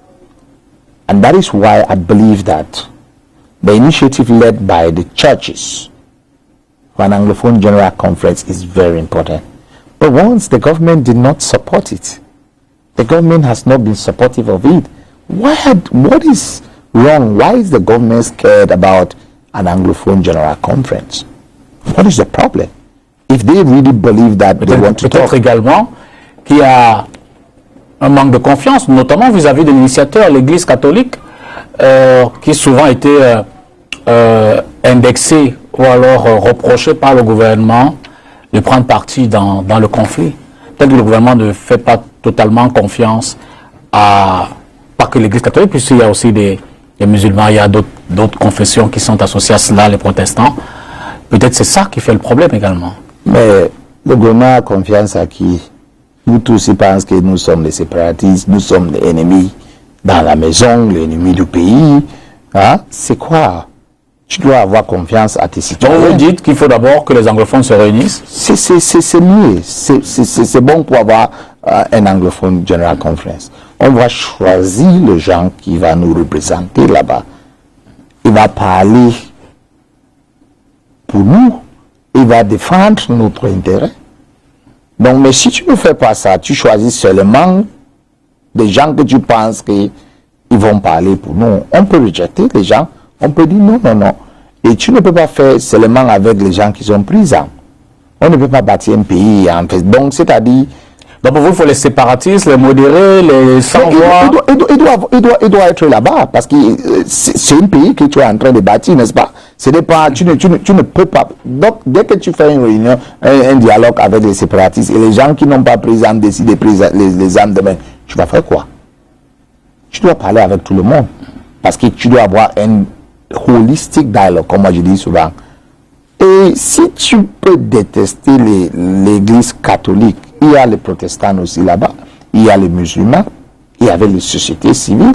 And that is why I believe that the initiative led by the churches for an Anglophone General Conference is very important. But once the government did not support it, the government has not been supportive of it. What is wrong? Why is the government scared about an Anglophone General Conference? What is the problem? If they really believe that they want to talk. Peut-être également qu'il y a un manque de confiance, notamment vis-à-vis de l'initiateur, l'Église catholique, qui souvent été indexé ou alors reproché par le gouvernement de prendre parti dans le conflit. Peut-être que le gouvernement ne fait pas totalement confiance à, pas que l'Église catholique, puisqu'il y a aussi des musulmans, il y a d'autres confessions qui sont associées à cela, les protestants. Peut-être c'est ça qui fait le problème également. Mais le gouvernement a confiance à qui? Nous tous, ils pensent que nous sommes les séparatistes, nous sommes les ennemis dans la maison, les ennemis du pays. Hein? C'est quoi? Tu dois avoir confiance à tes citoyens. Donc vous dites qu'il faut d'abord que les anglophones se réunissent? C'est mieux. C'est bon pour avoir un anglophone General Conference. On va choisir le gens qui va nous représenter là-bas. Il va parler pour nous. Il va défendre notre intérêt. Donc, mais si tu ne fais pas ça, tu choisis seulement des gens que tu penses qu'ils vont parler pour nous. On peut rejeter les gens. On peut dire non, non, non. Et tu ne peux pas faire seulement avec les gens qui sont présents. On ne peut pas bâtir un pays en fait. Donc, c'est-à-dire... Donc, pour vous, il faut les séparatistes, les modérés, les sans-voix. Il doit être là-bas parce que c'est un pays que tu es en train de bâtir, n'est-ce pas? Ce n'est pas, tu ne peux pas. Donc, dès que tu fais une réunion, un dialogue avec les séparatistes et les gens qui n'ont pas présent décident de prendre les armes demain, tu vas faire quoi? Tu dois parler avec tout le monde parce que tu dois avoir un holistic dialogue, comme moi je dis souvent. Et si tu peux détester l'église catholique, il y a les protestants aussi là-bas, il y a les musulmans, il y avait les sociétés civiles.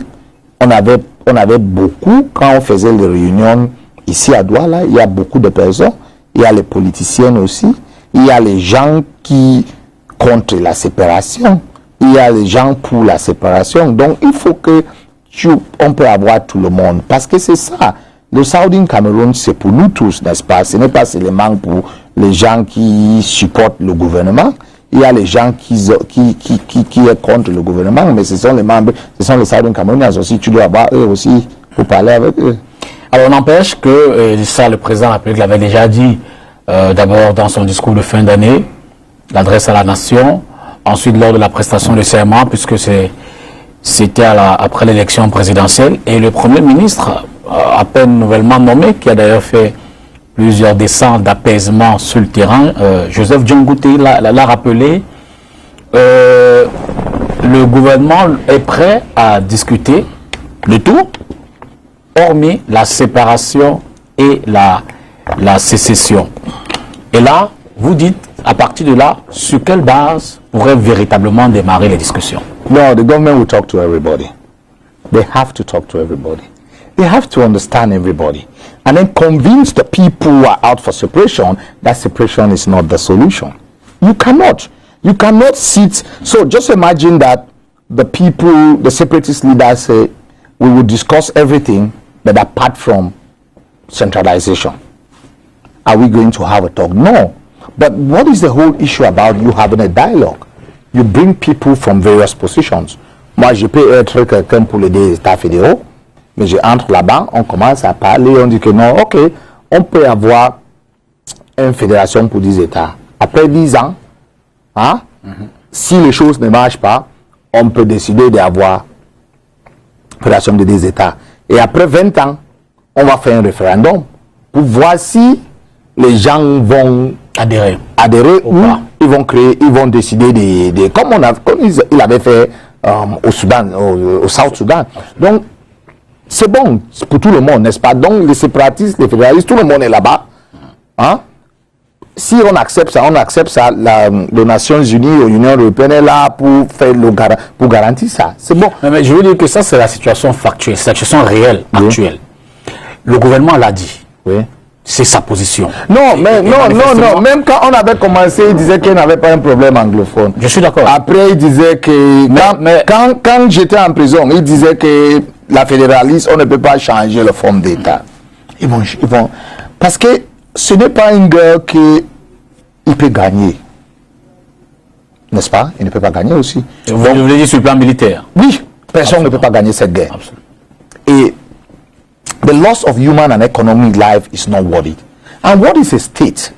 On avait beaucoup, quand on faisait les réunions ici à Douala, il y a beaucoup de personnes, il y a les politiciens aussi, il y a les gens qui contre la séparation, il y a les gens pour la séparation. Donc il faut que on peut avoir tout le monde, parce que c'est ça. Le Southern Cameroun, c'est pour nous tous, n'est-ce pas? Ce n'est pas seulement pour les gens qui supportent le gouvernement. Il y a les gens qui est contre le gouvernement, mais ce sont les membres, ce sont les Southern Camerounais aussi. Tu dois avoir eux aussi pour parler avec eux. Alors, on n'empêche que, ça, le président de la République l'avait déjà dit, d'abord dans son discours de fin d'année, l'adresse à la nation, ensuite lors de la prestation de serment, puisque c'était après l'élection présidentielle, et le Premier ministre, à peine nouvellement nommé, qui a d'ailleurs fait plusieurs descentes d'apaisement sur le terrain, Joseph Diongouté l'a rappelé, le gouvernement est prêt à discuter de tout, hormis la séparation et la sécession. Et là, vous dites, à partir de là, sur quelle base pourraient véritablement démarrer les discussions? No, the government will talk to everybody. They have to talk to everybody. They have to understand everybody. And then convince the people who are out for separation that separation is not the solution. You cannot. You cannot sit. So just imagine that the people, the separatist leaders say, we will discuss everything, but apart from centralization. Are we going to have a talk? No. But what is the whole issue about you having a dialogue? You bring people from various positions. Moi, je peux être quelqu'un pour les deux États fédéraux, mais je entre là-bas, on commence à parler, on dit que non, ok, on peut avoir une fédération pour 10 États. Après 10 ans, hein, si les choses ne marchent pas, on peut décider d'avoir une fédération de 10 États. Et après 20 ans, on va faire un référendum pour voir si les gens vont adhérer ou pas. Ils vont créer, ils vont décider comme il avait fait au Soudan, au South Soudan. Donc, c'est bon pour tout le monde, n'est-ce pas? Donc, les séparatistes, les fédéralistes, tout le monde est là-bas. Hein? Si on accepte ça, les Nations Unies ou l'Union Européenne est là pour garantir ça. C'est bon. Mais je veux dire que ça, c'est la situation factuelle, c'est la situation réelle, actuelle. Le gouvernement l'a dit. Oui. C'est sa position. Non, mais non. Même quand on avait commencé, il disait qu'il n'avait pas un problème anglophone. Je suis d'accord. Après, il disait que quand j'étais en prison, il disait que la fédéraliste, on ne peut pas changer la forme d'État. Ils vont, parce que ce n'est pas une guerre qu'il peut gagner. N'est-ce pas? Il ne peut pas gagner aussi. Vous voulez dire sur le plan militaire? Oui, personne ne peut pas gagner cette guerre. Absolument. Et the loss of human and economic life is not worth it. And what is a state?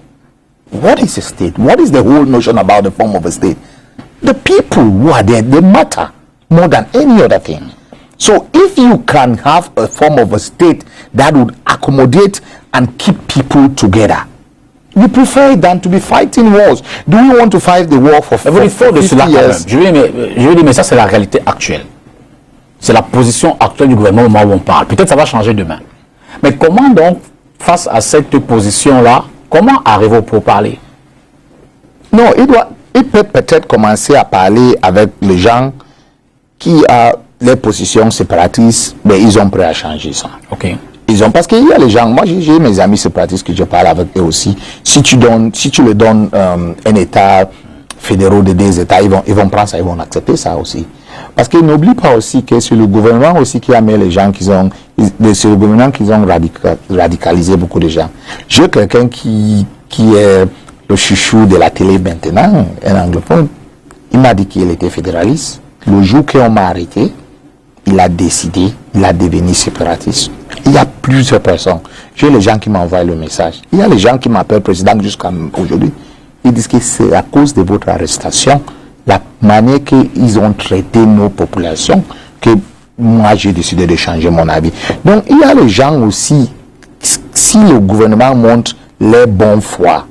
What is a state? What is the whole notion about the form of a state? The people who are there, they matter more than any other thing. So if you can have a form of a state that would accommodate and keep people together, you prefer it than to be fighting wars. Do we want to fight the war for 50 years? Je veux dire, mais ça c'est la réalité actuelle. C'est la position actuelle du gouvernement au moment où on parle. Peut-être ça va changer demain. Mais comment donc, face à cette position-là, comment arriver pour parler? Non, il peut peut-être commencer à parler avec les gens qui ont les positions séparatistes, mais ils sont prêts à changer ça. Ok. Parce qu'il y a les gens, moi j'ai mes amis séparatistes que je parle avec eux aussi. Si tu leur donnes un État fédéral de 2 États, ils vont prendre ça, ils vont accepter ça aussi. Parce qu'ils n'oublient pas aussi que c'est le gouvernement aussi qui a mis les gens c'est le gouvernement qui ont radicalisé beaucoup de gens. J'ai quelqu'un qui est le chouchou de la télé maintenant, un anglophone, il m'a dit qu'il était fédéraliste. Le jour qu'on m'a arrêté, il a décidé, il a devenu séparatiste. Il y a plusieurs personnes. J'ai les gens qui m'envoient le message. Il y a les gens qui m'appellent président jusqu'à aujourd'hui. Ils disent que c'est à cause de votre arrestation, la manière qu'ils ont traité nos populations, que moi j'ai décidé de changer mon avis. Donc il y a les gens aussi, si le gouvernement montre les bons foi,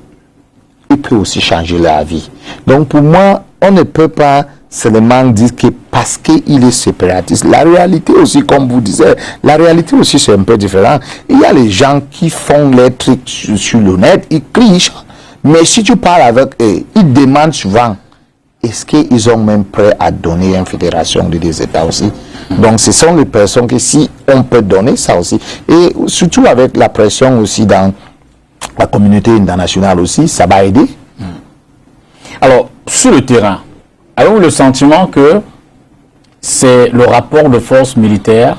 il peut aussi changer leur avis. Donc pour moi, on ne peut pas seulement dire que parce qu'il est séparatiste, la réalité aussi, comme vous disiez, la réalité aussi c'est un peu différent. Il y a les gens qui font les trucs sur le net, ils crient, mais si tu parles avec eux, ils demandent souvent, est-ce qu'ils sont même prêts à donner une fédération de 2 États aussi? Donc ce sont les personnes que si on peut donner ça aussi, et surtout avec la pression aussi dans la communauté internationale aussi, ça va aider. Alors, sur le terrain, avez-vous le sentiment que c'est le rapport de force militaire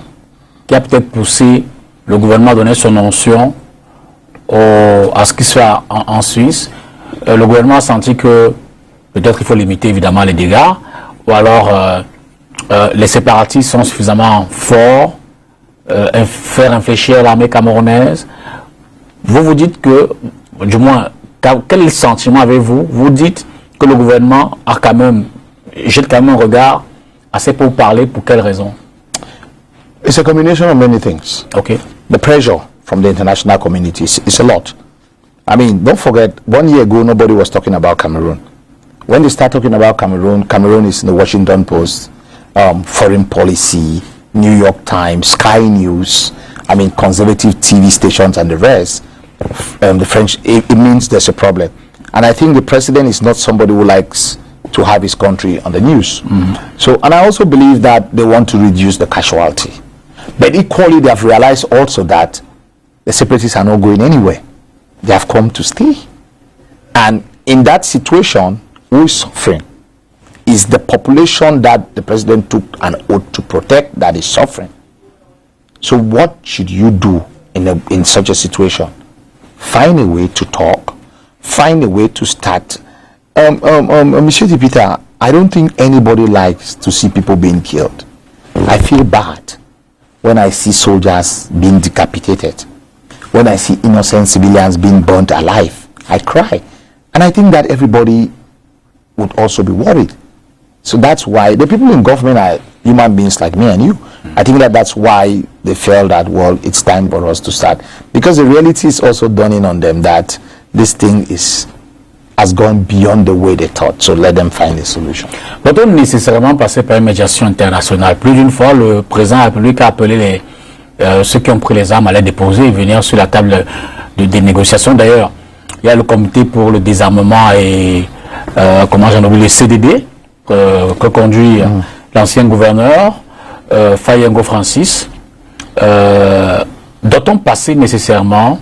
qui a peut-être poussé le gouvernement à donner son onction à ce qui se fait en Suisse? Le gouvernement a senti que peut-être il faut limiter évidemment les dégâts, ou alors les séparatistes sont suffisamment forts, faire infléchir l'armée camerounaise. Vous dites que, du moins, quel sentiment avez-vous? Vous dites que le gouvernement a quand même jette quand même un regard assez pour parler. Pour quelle raison? It's a combination of many things. Okay. The pressure from the international community is a lot. I mean, don't forget, 1 year ago, nobody was talking about Cameroon. When they start talking about Cameroon, Cameroon is in the Washington Post, Foreign Policy, New York Times, Sky News, I mean, conservative TV stations and the rest. The French, it means there's a problem. And I think the president is not somebody who likes to have his country on the news. So, and I also believe that they want to reduce the casualty. But equally, they have realized also that the separatists are not going anywhere. They have come to stay. And in that situation, who is suffering is the population that the president took an oath to protect that is suffering. So what should you do in such a situation? Find a way to talk, find a way to start. Monsieur Peter, I don't think anybody likes to see people being killed. I feel bad when I see soldiers being decapitated, when I see innocent civilians being burnt alive. I cry. And I think that everybody would also be worried. So that's why the people in government are human beings like me and you. I think that that's why they felt that, well, it's time for us to start. Because the reality is also dawning on them that this thing has gone beyond the way they thought. So let them find a solution. Doit-on nécessairement passer par une médiation internationale? Plus d'une fois, le président de la République a appelé ceux qui ont pris les armes à les déposer et venir sur la table des négociations. D'ailleurs, il y a le comité pour le désarmement et comment j'en oublie, le CDD que conduit l'ancien gouverneur Fayengo Francis. Doit-on passer nécessairement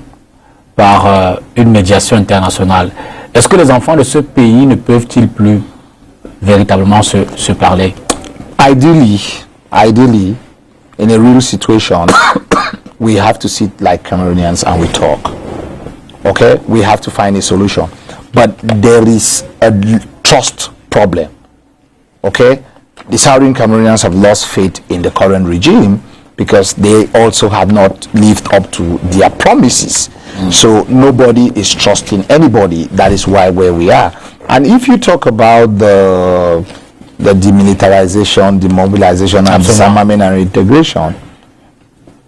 par une médiation internationale? Est-ce que les enfants de ce pays ne peuvent-ils plus véritablement se parler? Ideally, in a real situation, we have to sit like Cameroonians and we talk. Okay? We have to find a solution. But there is a trust problem. Okay? The Southern Cameroonians have lost faith in the current regime because they also have not lived up to their promises. So nobody is trusting anybody. That is why where we are. And if you talk about the demilitarization, demobilization, and disarmament and integration,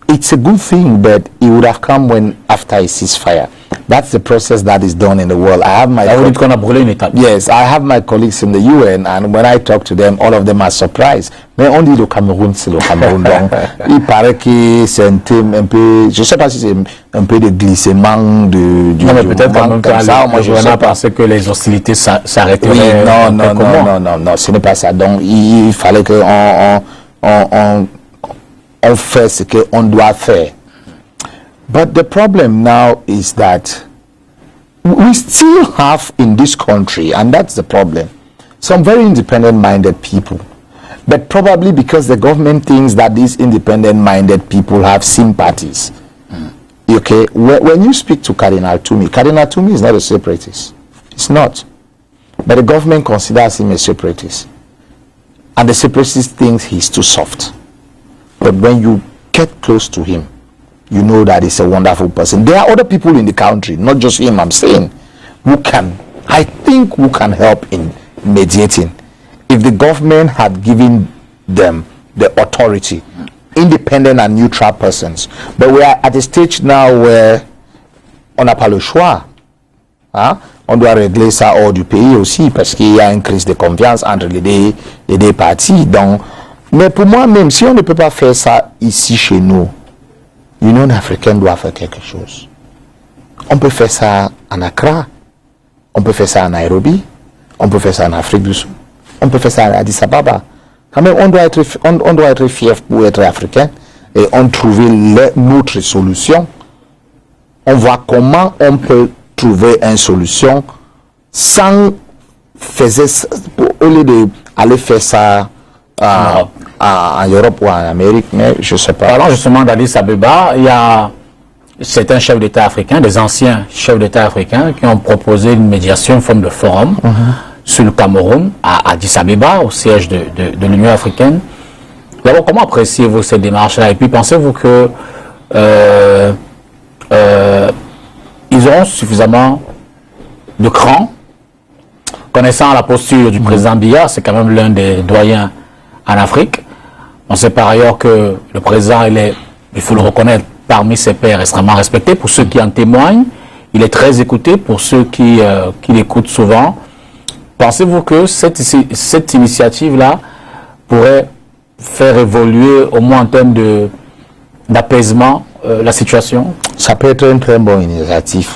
it's a good thing, but it would have come after a ceasefire. That's the process that is done in the world. I have my yes, I have my colleagues in the UN, and when I talk to them, all of them are surprised. Mais on dit le Cameroun, c'est le Cameroun. Donc, il paraît que c'est un thème un peu, je sais pas si c'est un peu de glissement du non, mais peut-être comme ça. Moi, je sais pas que les hostilités s'arrêteraient. Oui, non, ce n'est pas ça. Donc, il fallait que on fait ce qu'on doit faire. But the problem now is that we still have in this country, and that's the problem, some very independent-minded people. But probably because the government thinks that these independent-minded people have sympathies. Okay, when you speak to Cardinal Toumi is not a separatist. It's not. But the government considers him a separatist. And the separatist thinks he's too soft. But when you get close to him, you know that he's a wonderful person. There are other people in the country, not just him, I'm saying, who can help in mediating. If the government had given them the authority, independent and neutral persons. But we are at a stage now where on n'a pas le choix. Hein? On doit régler ça hors du pays aussi parce qu'il y a une crise de confiance entre les deux parties. Donc, mais pour moi, même si on ne peut pas faire ça ici chez nous, l'Union africaine doit faire quelque chose. On peut faire ça en Accra, on peut faire ça en Nairobi, on peut faire ça en Afrique du Sud, on peut faire ça à Addis Ababa. Quand même, on doit être fier pour être africain et on trouver notre solution. On voit comment on peut trouver une solution sans au lieu d'aller faire ça en Europe ou en Amérique, mais je ne sais pas. Parlons justement d'Addis Abeba, il y a certains chefs d'État africains, des anciens chefs d'État africains qui ont proposé une médiation, une forme de forum sur le Cameroun, à Addis Abeba, au siège de l'Union africaine. D'abord, comment appréciez-vous cette démarche-là? Et puis, pensez-vous que ils auront suffisamment de cran, connaissant la posture du président Biya, c'est quand même l'un des doyens en Afrique. On sait par ailleurs que le président, il faut le reconnaître, parmi ses pairs extrêmement respecté. Pour ceux qui en témoignent, il est très écouté. Pour ceux qui l'écoutent souvent, pensez-vous que cette initiative-là pourrait faire évoluer, au moins en termes d'apaisement, la situation? Ça peut être une très bonne initiative.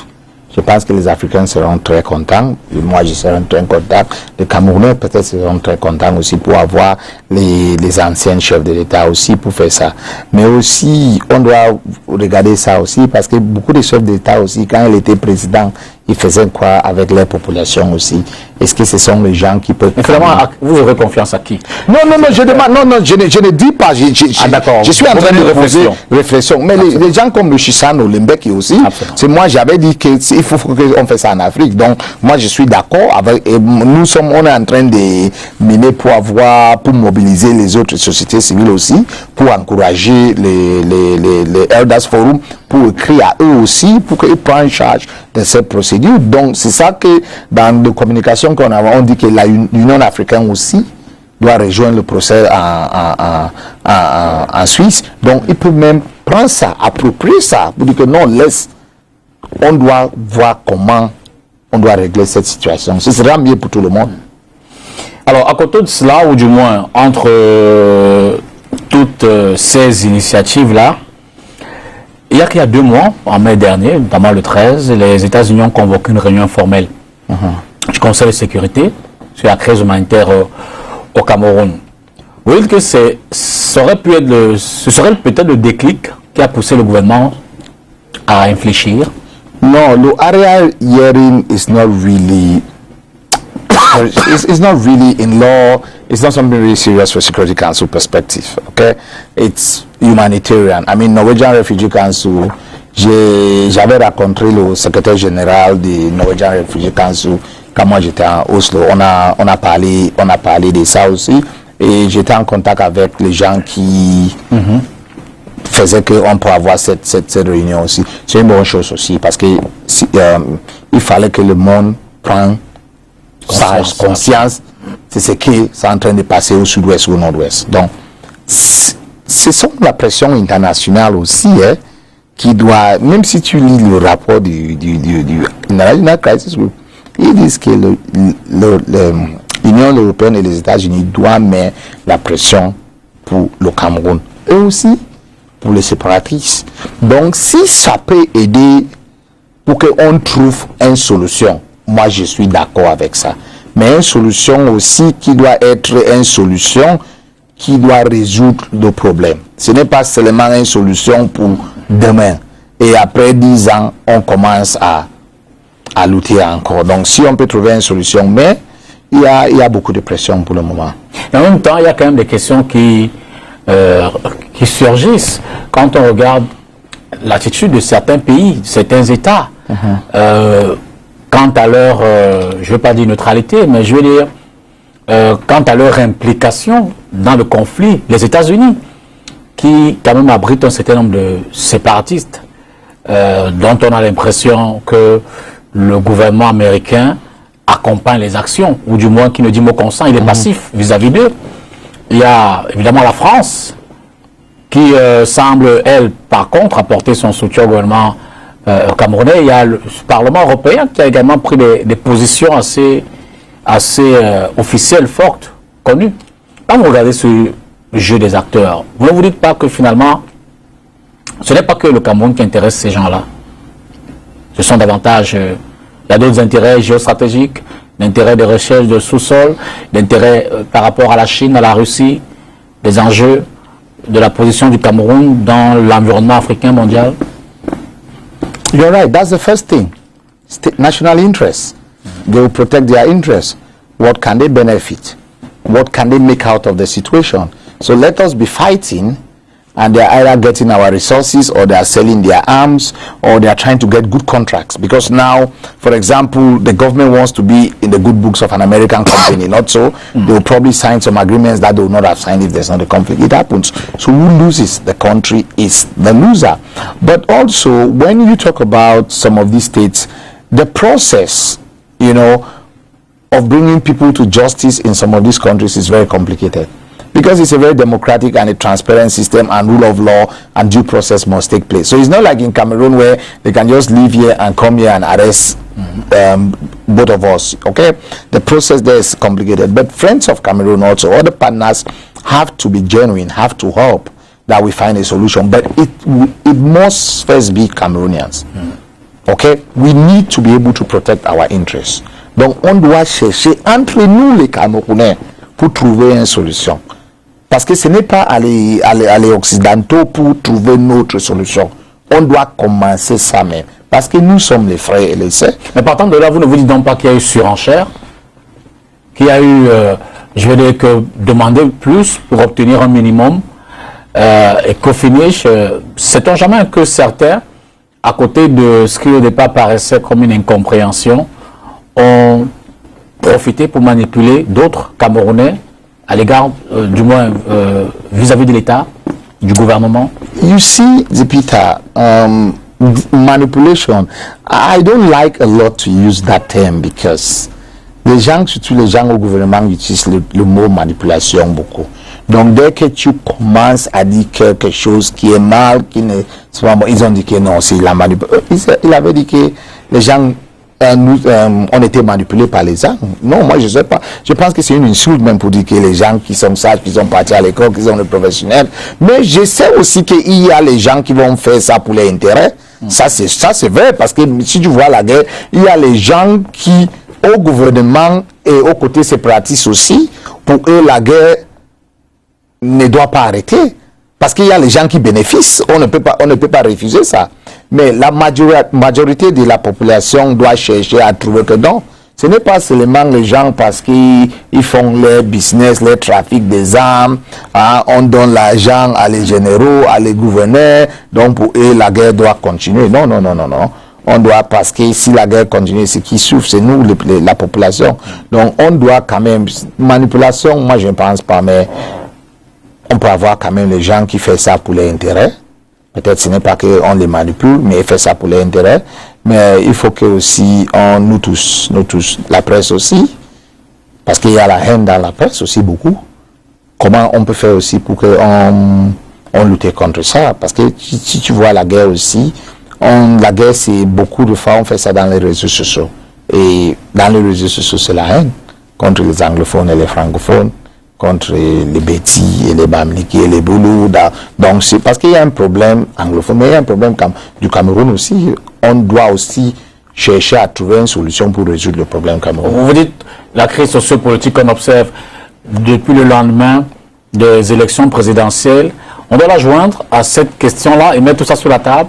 Je pense que les Africains seront très contents. Et moi, je serai très content. Les Camerounais, peut-être, seront très contents aussi pour avoir les anciens chefs de l'État aussi pour faire ça. Mais aussi, on doit regarder ça aussi parce que beaucoup de chefs d'État aussi, quand il était président, ils faisaient quoi avec leur population aussi? Est-ce que ce sont les gens qui peuvent... Mais finalement, vous aurez confiance à qui? Non, je demande, non, je ne dis pas, je suis en train de poser réflexion. Mais les gens comme le Chissano, le Mbeki aussi, c'est moi, j'avais dit qu'il faut qu'on fasse ça en Afrique. Donc, moi, je suis d'accord avec, et on est en train de miner pour mobiliser les autres sociétés civiles aussi, pour encourager les Elders Forum, pour écrire à eux aussi, pour qu'ils prennent en charge de cette procédure. Donc, c'est ça que dans les communications qu'on a, on dit que l'Union africaine aussi doit rejoindre le procès en Suisse. Donc, il peut même prendre ça, approprier ça, pour dire que non, on doit voir comment on doit régler cette situation. Ce sera mieux pour tout le monde. Alors, à côté de cela, ou du moins, entre toutes ces initiatives-là, il y a 2 mois, en mai dernier, notamment le 13, les États-Unis ont convoqué une réunion formelle du Conseil de sécurité sur la crise humanitaire au Cameroun. Vous dites que ce serait peut-être le déclic qui a poussé le gouvernement à réfléchir? Non, le area hearing is not really... it's not really in law. It's not something really serious for Security Council perspective. Okay, it's humanitarian. I mean, Norwegian Refugee Council. J'avais rencontré le secrétaire général du Norwegian Refugee Council quand moi j'étais à Oslo. On a parlé de ça aussi. Et j'étais en contact avec les gens qui faisaient qu'on peut avoir cette réunion aussi. C'est une bonne chose aussi parce que il fallait que le monde prenne conscience de ce qui est en train de passer au sud-ouest ou au nord-ouest. Donc, ce sont la pression internationale aussi qui doit, même si tu lis le rapport du International Crisis Group, ils disent que l'Union européenne et les États-Unis doivent mettre la pression pour le Cameroun et aussi pour les séparatistes. Donc, si ça peut aider pour qu'on trouve une solution, moi je suis d'accord avec ça. Mais une solution aussi qui doit être une solution qui doit résoudre le problème. Ce n'est pas seulement une solution pour demain. Et après 10 ans, on commence à lutter encore. Donc si on peut trouver une solution, mais il y a beaucoup de pression pour le moment. Et en même temps, il y a quand même des questions qui surgissent quand on regarde l'attitude de certains pays, de certains États. Quant à leur, je ne veux pas dire neutralité, mais je veux dire, quant à leur implication dans le conflit, les États-Unis, qui quand même abritent un certain nombre de séparatistes, dont on a l'impression que le gouvernement américain accompagne les actions, ou du moins qui ne dit mot consent, il est passif vis-à-vis d'eux. Il y a évidemment la France, qui semble, elle, par contre, apporter son soutien au gouvernement camerounais. Il y a le Parlement européen qui a également pris des positions assez officielles, fortes, connues. Quand vous regardez ce jeu des acteurs, vous ne vous dites pas que finalement, ce n'est pas que le Cameroun qui intéresse ces gens-là. Ce sont davantage, il y a d'autres intérêts géostratégiques, l'intérêt de recherche de sous-sol, l'intérêt par rapport à la Chine, à la Russie, les enjeux de la position du Cameroun dans l'environnement africain mondial. You're right. That's the first thing. National interests. They will protect their interests. What can they benefit? What can they make out of the situation? So let us be fighting, and they're either getting our resources, or they are selling their arms, or they are trying to get good contracts. Because now, for example, the government wants to be in the good books of an American company. Not so. They will probably sign some agreements that they will not have signed if there's not a conflict. It happens. So who loses? The country is the loser. But also, when you talk about some of these states, the process, of bringing people to justice in some of these countries is very complicated. Because it's a very democratic and a transparent system, and rule of law and due process must take place. So it's not like in Cameroon where they can just leave here and come here and arrest both of us. Okay, the process there is complicated. But friends of Cameroon, also other partners, have to be genuine, have to help that we find a solution. But it must first be Cameroonians. Okay, we need to be able to protect our interests. Donc on doit chercher entre nous les Camerounais pour trouver une solution. Parce que ce n'est pas aller occidentaux pour trouver notre solution. On doit commencer ça même. Parce que nous sommes les frères et les sœurs. Mais partant de là, vous ne vous dites donc pas qu'il y a eu surenchère, qu'il y a eu, je veux dire, que demander plus pour obtenir un minimum, et qu'au finish, sait-on jamais que certains, à côté de ce qui au départ paraissait comme une incompréhension, ont profité pour manipuler d'autres Camerounais à l'égard, du moins, vis-à-vis de l'État, du gouvernement? You see, Zipita, manipulation, I don't like a lot to use that term because les gens, surtout les gens au gouvernement, utilisent le mot manipulation beaucoup. Donc, dès que tu commences à dire quelque chose qui est mal, qui ne, ils ont dit que non, c'est la manipulation. Il avait dit que les gens, on était manipulés par les gens. Non, moi je sais pas. Je pense que c'est une insulte même pour dire que les gens qui sont sages, qui sont partis à l'école, qui sont des professionnels. Mais je sais aussi qu'il y a les gens qui vont faire ça pour leur intérêt. Ça c'est vrai, parce que si tu vois la guerre, il y a les gens qui, au gouvernement et aux côtés séparatistes aussi, pour eux la guerre ne doit pas arrêter. Parce qu'il y a les gens qui bénéficient, on ne peut pas refuser ça. Mais la majorité de la population doit chercher à trouver que non. Ce n'est pas seulement les gens parce qu'ils font leur business, leur trafic des armes, hein, on donne l'argent à les généraux, à les gouverneurs, donc pour eux la guerre doit continuer. Non, non, non, non, non. On doit, parce que si la guerre continue, ce qui souffre, c'est nous, la population. Donc on doit quand même, manipulation, moi je ne pense pas, mais on peut avoir quand même les gens qui font ça pour leur intérêt. Peut-être ce n'est pas qu'on les manipule, mais ils font ça pour leur intérêt. Mais il faut que aussi, nous tous, la presse aussi, parce qu'il y a la haine dans la presse aussi beaucoup. Comment on peut faire aussi pour qu'on lutte contre ça? Parce que si tu vois la guerre aussi, la guerre c'est beaucoup de fois on fait ça dans les réseaux sociaux. Et dans les réseaux sociaux c'est la haine contre les anglophones et les francophones, contre les Bétis et les Bamileke et les Boulous. Donc c'est parce qu'il y a un problème anglophone, mais il y a un problème du Cameroun aussi. On doit aussi chercher à trouver une solution pour résoudre le problème camerounais. Vous dites la crise sociopolitique qu'on observe depuis le lendemain des élections présidentielles, on doit la joindre à cette question-là et mettre tout ça sur la table.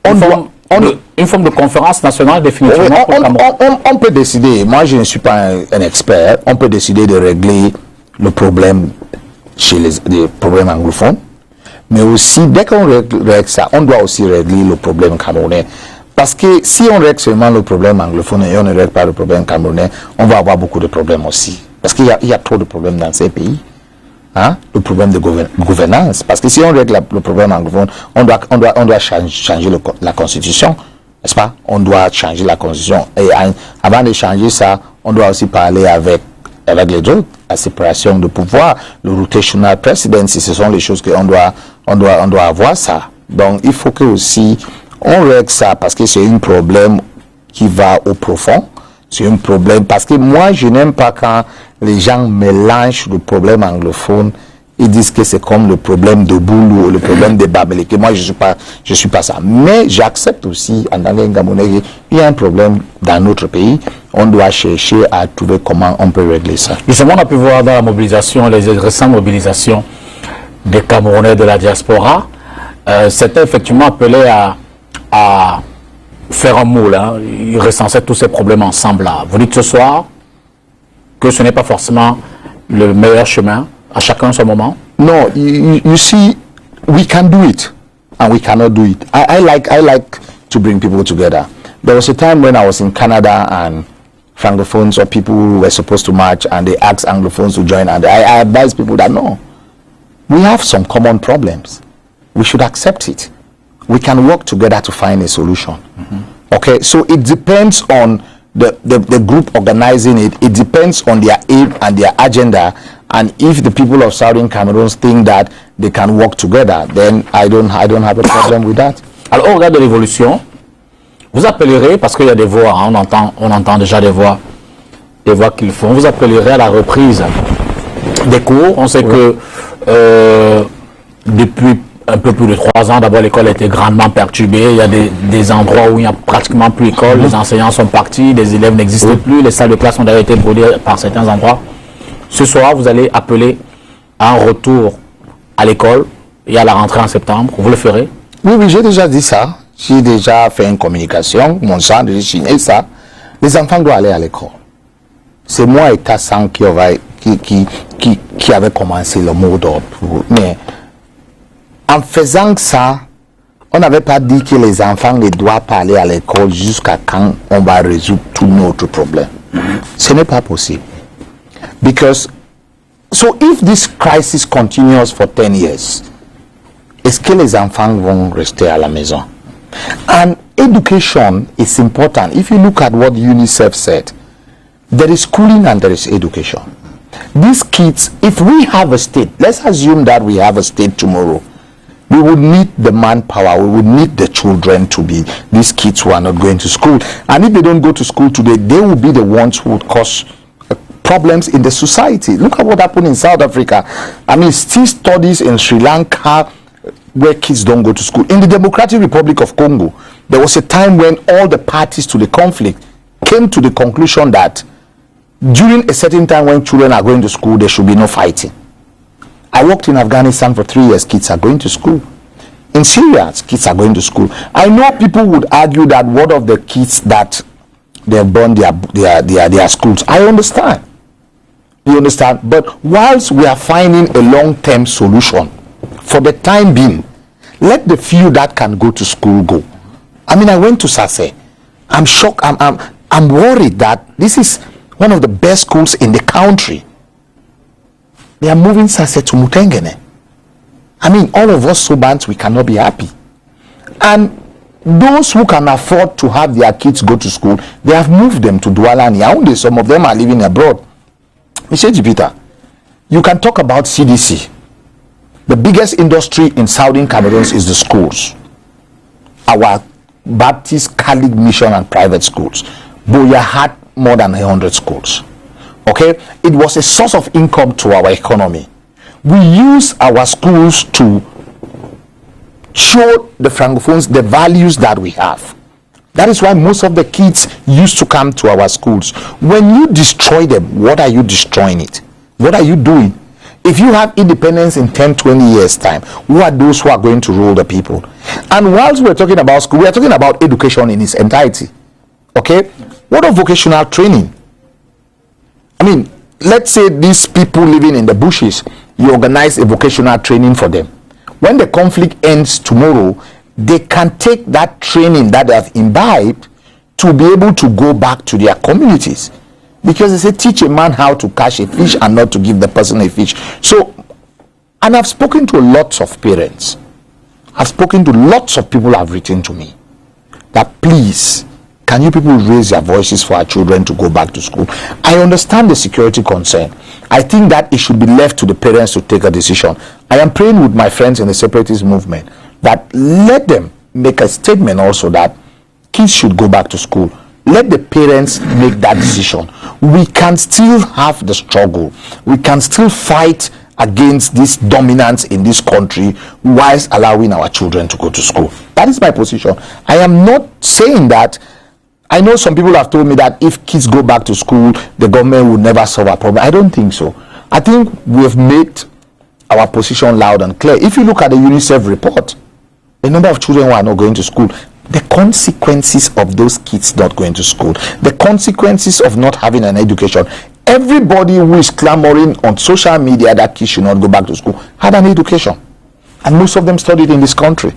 Une forme de conférence nationale définitivement pour le Cameroun. On peut décider, moi je ne suis pas un expert, on peut décider de régler le problème chez les problèmes anglophones, mais aussi dès qu'on règle ça, on doit aussi régler le problème camerounais. Parce que si on règle seulement le problème anglophone et on ne règle pas le problème camerounais, on va avoir beaucoup de problèmes aussi. Parce qu'il y a trop de problèmes dans ces pays. Hein? Le problème de gouvernance. Parce que si on règle le problème anglophone, on doit changer la constitution. N'est-ce pas? On doit changer la constitution. Et avant de changer ça, on doit aussi parler avec les autres, la séparation de pouvoir, le rotational presidency, ce sont les choses qu'on doit avoir ça. Donc il faut que aussi on règle ça parce que c'est un problème qui va au profond. C'est un problème parce que moi je n'aime pas quand les gens mélangent le problème anglophone. Ils disent que c'est comme le problème de Boulou ou le problème de Bamileke. Moi je suis pas ça. Mais j'accepte aussi en tant que Camerounais, il y a un problème dans notre pays. On doit chercher à trouver comment on peut régler ça. Justement, on a pu voir dans la mobilisation, les récentes mobilisations des Camerounais de la diaspora, c'était effectivement appelé à faire un moule, hein. Ils recensaient tous ces problèmes ensemble là. Vous dites ce soir que ce n'est pas forcément le meilleur chemin, à chacun son moment? No, you see, we can do it and we cannot do it. I like to bring people together. There was a time when I was in Canada and Francophones or people who were supposed to march and they asked Anglophones to join, and I advised people that no, we have some common problems. We should accept it. We can work together to find a solution. Okay, so it depends on the group organizing it. It depends on their aim and their agenda. And if the people of Southern Cameroon think that they can work together, then I don't have a problem with that. Alors, au regard de l'évolution, vous appellerez, parce qu'il y a des voix, hein, on entend déjà des voix qu'ils font, vous appellerez à la reprise des cours. On sait que depuis un peu plus de 3 ans, d'abord l'école a été grandement perturbée. Il y a des endroits où il n'y a pratiquement plus d'école, les enseignants sont partis, les élèves n'existent plus, les salles de classe ont d'ailleurs été brûlées par certains endroits. Ce soir, vous allez appeler à un retour à l'école et à la rentrée en septembre. Vous le ferez? Oui, j'ai déjà dit ça. J'ai déjà fait une communication. Mon sang, j'ai signé ça. Les enfants doivent aller à l'école. C'est moi et Tassan qui avait commencé le mot d'ordre. Mais en faisant ça, on n'avait pas dit que les enfants ne doivent pas aller à l'école jusqu'à quand on va résoudre tous notre problème. Ce n'est pas possible. Because, so if this crisis continues for 10 years, est-ce que les enfants vont rester à la maison? And education is important. If you look at what UNICEF said, there is schooling and there is education. These kids, if we have a state, let's assume that we have a state tomorrow, we would need the manpower, we would need the children to be these kids who are not going to school. And if they don't go to school today, they will be the ones who would cause problems in the society. Look at what happened in South Africa. I mean, still studies in Sri Lanka where kids don't go to school. In the Democratic Republic of Congo, there was a time when all the parties to the conflict came to the conclusion that during a certain time when children are going to school, there should be no fighting. I worked in Afghanistan for 3 years. Kids are going to school. In Syria, kids are going to school. I know people would argue that one of the kids that they have burned their schools. I understand. You understand? But whilst we are finding a long-term solution, for the time being, let the few that can go to school go. I mean, I went to Sase. I'm shocked. I'm worried that this is one of the best schools in the country. They are moving Sase to Mutengene. I mean, all of us Sobans, we cannot be happy. And those who can afford to have their kids go to school, they have moved them to Douala and Yaoundé. Some of them are living abroad. Mr. Jupiter, you can talk about CDC. The biggest industry in Southern Cameroon is the schools. Our Baptist, Catholic Mission and private schools. Boya had more than 100 schools. Okay? It was a source of income to our economy. We use our schools to show the Francophones the values that we have. That is why most of the kids used to come to our schools. When you destroy them, what are you destroying it? What are you doing? If you have independence in 10, 20 years' time, who are those who are going to rule the people? And whilst we're talking about school, we are talking about education in its entirety. Okay? What of vocational training? I mean, let's say these people living in the bushes, you organize a vocational training for them. When the conflict ends tomorrow, they can take that training that they have imbibed to be able to go back to their communities. Because they say, teach a man how to catch a fish and not to give the person a fish. So, and I've spoken to lots of parents. I've spoken to lots of people who have written to me that please, can you people raise your voices for our children to go back to school? I understand the security concern. I think that it should be left to the parents to take a decision. I am praying with my friends in the separatist movement that let them make a statement also that kids should go back to school. Let the parents make that decision. We can still have the struggle. We can still fight against this dominance in this country whilst allowing our children to go to school. That is my position. I am not saying that. I know some people have told me that if kids go back to school, the government will never solve our problem. I don't think so. I think we have made our position loud and clear. If you look at the UNICEF report, the number of children who are not going to school, the consequences of those kids not going to school, the consequences of not having an education. Everybody who is clamoring on social media that kids should not go back to school had an education. And most of them studied in this country.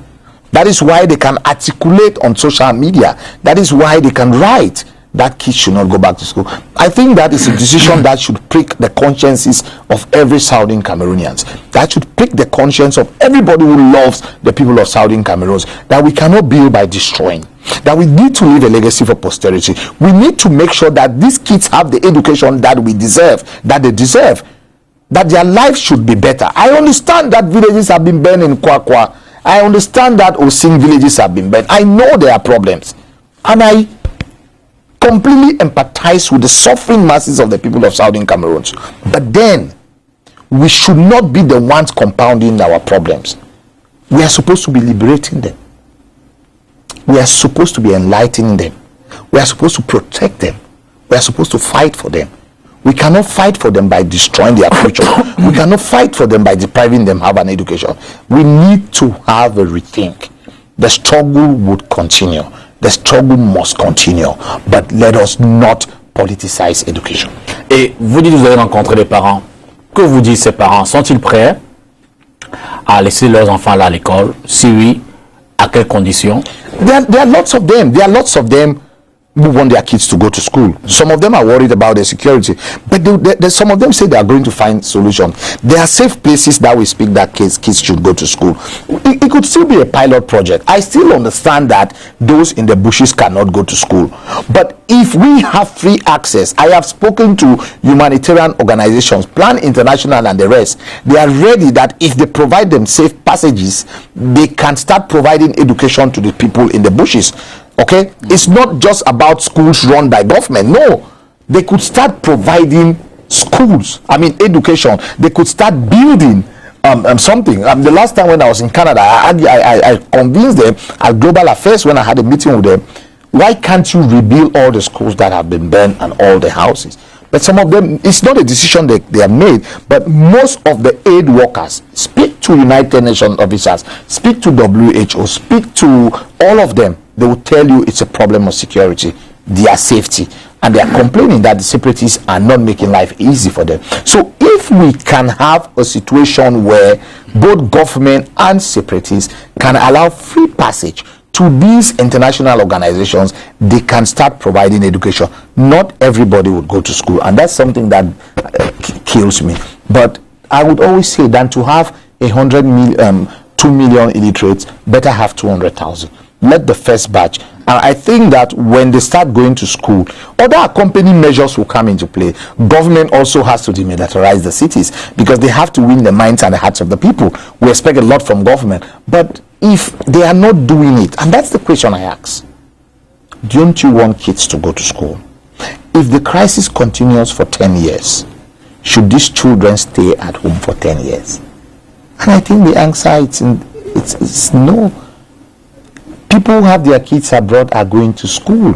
That is why they can articulate on social media. That is why they can write that kids should not go back to school. I think that is a decision that should prick the consciences of every Southern Cameroonians. That should prick the conscience of everybody who loves the people of Southern Cameroon. That we cannot build by destroying. that we need to leave a legacy for posterity. We need to make sure that these kids have the education that we deserve, that they deserve, that their life should be better. I understand that villages have been burned in Kwakwa. I understand that Osing villages have been burned. I know there are problems. And I completely empathize with the suffering masses of the people of Southern Cameroon. But then, we should not be the ones compounding our problems. We are supposed to be liberating them. We are supposed to be enlightening them. We are supposed to protect them. We are supposed to fight for them. We cannot fight for them by destroying their future. We cannot fight for them by depriving them of an education. We need to have a rethink. The struggle would continue. The struggle must continue. But let us not politicize education. Et vous dites que vous avez rencontré des parents. Que vous disent ces parents? Sont-ils prêts à laisser leurs enfants là à l'école? Si oui, à quelles conditions? There are lots of them. There are lots of them who want their kids to go to school. Some of them are worried about their security, but some of them say they are going to find solutions. There are safe places that we speak that kids should go to school. It could still be a pilot project. I still understand that those in the bushes cannot go to school, but if we have free access, I have spoken to humanitarian organizations, Plan International and the rest. They are ready that if they provide them safe passages, they can start providing education to the people in the bushes. Okay, it's not just about schools run by government. No, they could start providing schools, I mean education. They could start building something. The last time when I was in Canada, I convinced them at Global Affairs when I had a meeting with them, why can't you rebuild all the schools that have been burned and all the houses? But some of them, it's not a decision that they have made, but most of the aid workers, speak to United Nations officers, speak to WHO, speak to all of them. They will tell you it's a problem of security, their safety, and they are complaining that the separatists are not making life easy for them. So if we can have a situation where both government and separatists can allow free passage to these international organizations, they can start providing education. Not everybody would go to school, and that's something that kills me. But I would always say that to have 2 million illiterates, better have 200,000. Let the first batch, and I think that when they start going to school, other accompanying measures will come into play. Government also has to demilitarize the cities because they have to win the minds and the hearts of the people. We expect a lot from government, but if they are not doing it, and that's the question I ask, don't you want kids to go to school? If the crisis continues for 10 years, should these children stay at home for 10 years? And I think the answer it's no. People who have their kids abroad are going to school.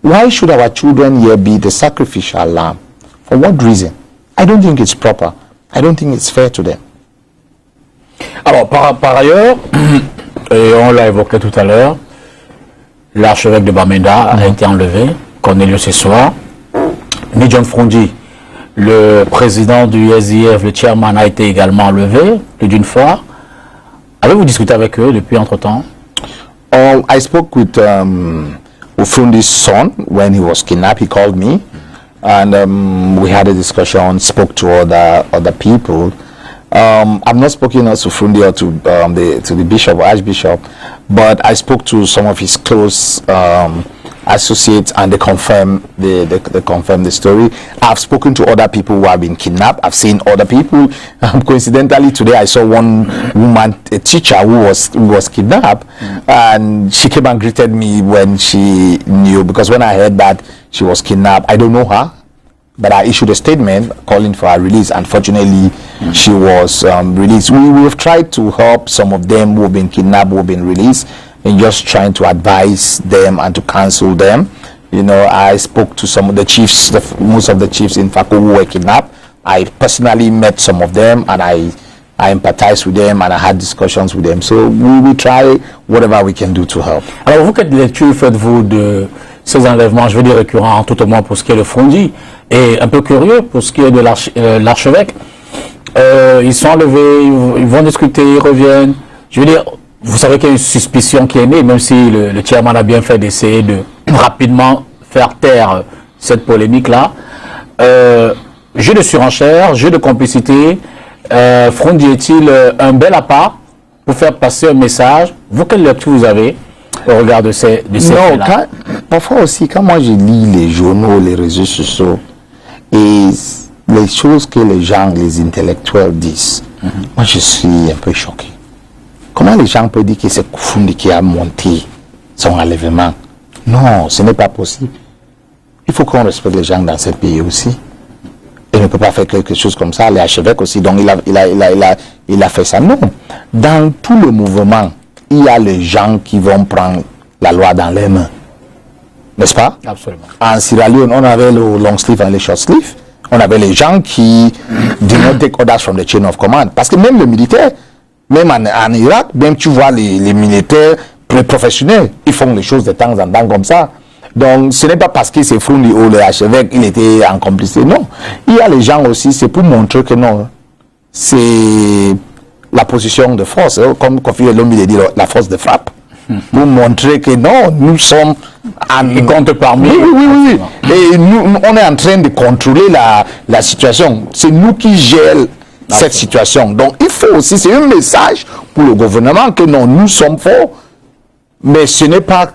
Why should our children here be the sacrificial lamb? For what reason? I don't think it's proper. I don't think it's fair to them. Alors, par ailleurs, et on l'a évoqué tout à l'heure, l'archevêque de Bamenda a été enlevé, Cornelius ce soir. Ni John Frondi, le président du SDF, le chairman, a été également enlevé, plus d'une fois. Avez-vous discuté avec eux depuis entre-temps? I spoke with Ufrundi's son when he was kidnapped. He called me, and we had a discussion. Spoke to other people. I've not spoken to Ufrundi or to the bishop or archbishop, but I spoke to some of his close associates, and they confirm the story. I've spoken to other people who have been kidnapped. I've seen other people. Coincidentally, today I saw one woman, a teacher who was kidnapped, and she came and greeted me when she knew, because when I heard that she was kidnapped, I don't know her, but I issued a statement calling for her release. Unfortunately, she was released. We have tried to help some of them who have been kidnapped, who have been released, and just trying to advise them and to counsel them. You know, I spoke to some of the chiefs, most of the chiefs in Fako who were kidnapped. I personally met some of them, and I empathized with them, and I had discussions with them. So we will try whatever we can do to help. Alors vous, quelle lecture faites-vous de ces enlèvements, je veux dire récurrents, tout au moins pour ce qui est de Frondi, et un peu curieux pour ce qui est de l'archevêque? Ils sont enlevés, ils vont discuter, ils reviennent. Je veux dire, vous savez qu'il y a une suspicion qui est née, même si le chairman a bien fait d'essayer de rapidement faire taire cette polémique-là. Jeu de surenchère, jeu de complicité, Frondi est-il un bel appât pour faire passer un message? Vous, quelle lecture vous avez au regard de ces faits-là? Parfois aussi, quand moi je lis les journaux, les réseaux sociaux, et les choses que les gens, les intellectuels disent, moi je suis un peu choqué. Comment les gens peuvent dire que c'est Koufoundé qui a monté son enlèvement? Non, ce n'est pas possible. Il faut qu'on respecte les gens dans ce pays aussi. Il ne peut pas faire quelque chose comme ça. L'archevêque aussi, donc il a fait ça. Non. Dans tout le mouvement, il y a les gens qui vont prendre la loi dans les mains. N'est-ce pas? Absolument. En Sierra Leone, on avait le long sleeve et le short sleeve. On avait les gens qui did not take orders from the chain of command. Parce que même les militaires, même en Irak, même tu vois les militaires professionnels, ils font les choses de temps en temps comme ça. Donc ce n'est pas parce que c'est Froundi ou l'archevêque, il était en complicité. Non. Il y a les gens aussi, c'est pour montrer que non. C'est la position de force, comme Kofi Olomide il dit, la force de frappe. Pour montrer que non, nous sommes Ils comptent parmi. Oui. Et nous, on est en train de contrôler la situation. C'est nous qui gérons cette situation. Donc il faut aussi, c'est un message pour le gouvernement que non, nous sommes forts. Mais ce n'est pas,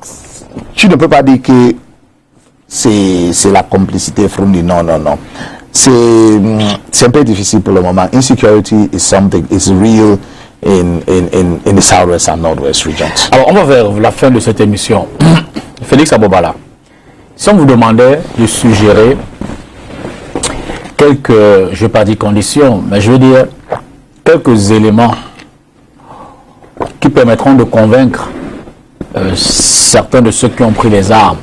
tu ne peux pas dire que c'est la complicité Froundi. Non. C'est un peu difficile pour le moment. Insecurity is something, is real in the Southwest and Northwest regions. Alors on va vers la fin de cette émission. Félix Abobala, si on vous demandait de suggérer quelques, je ne vais pas dire conditions, mais je veux dire quelques éléments qui permettront de convaincre certains de ceux qui ont pris les armes,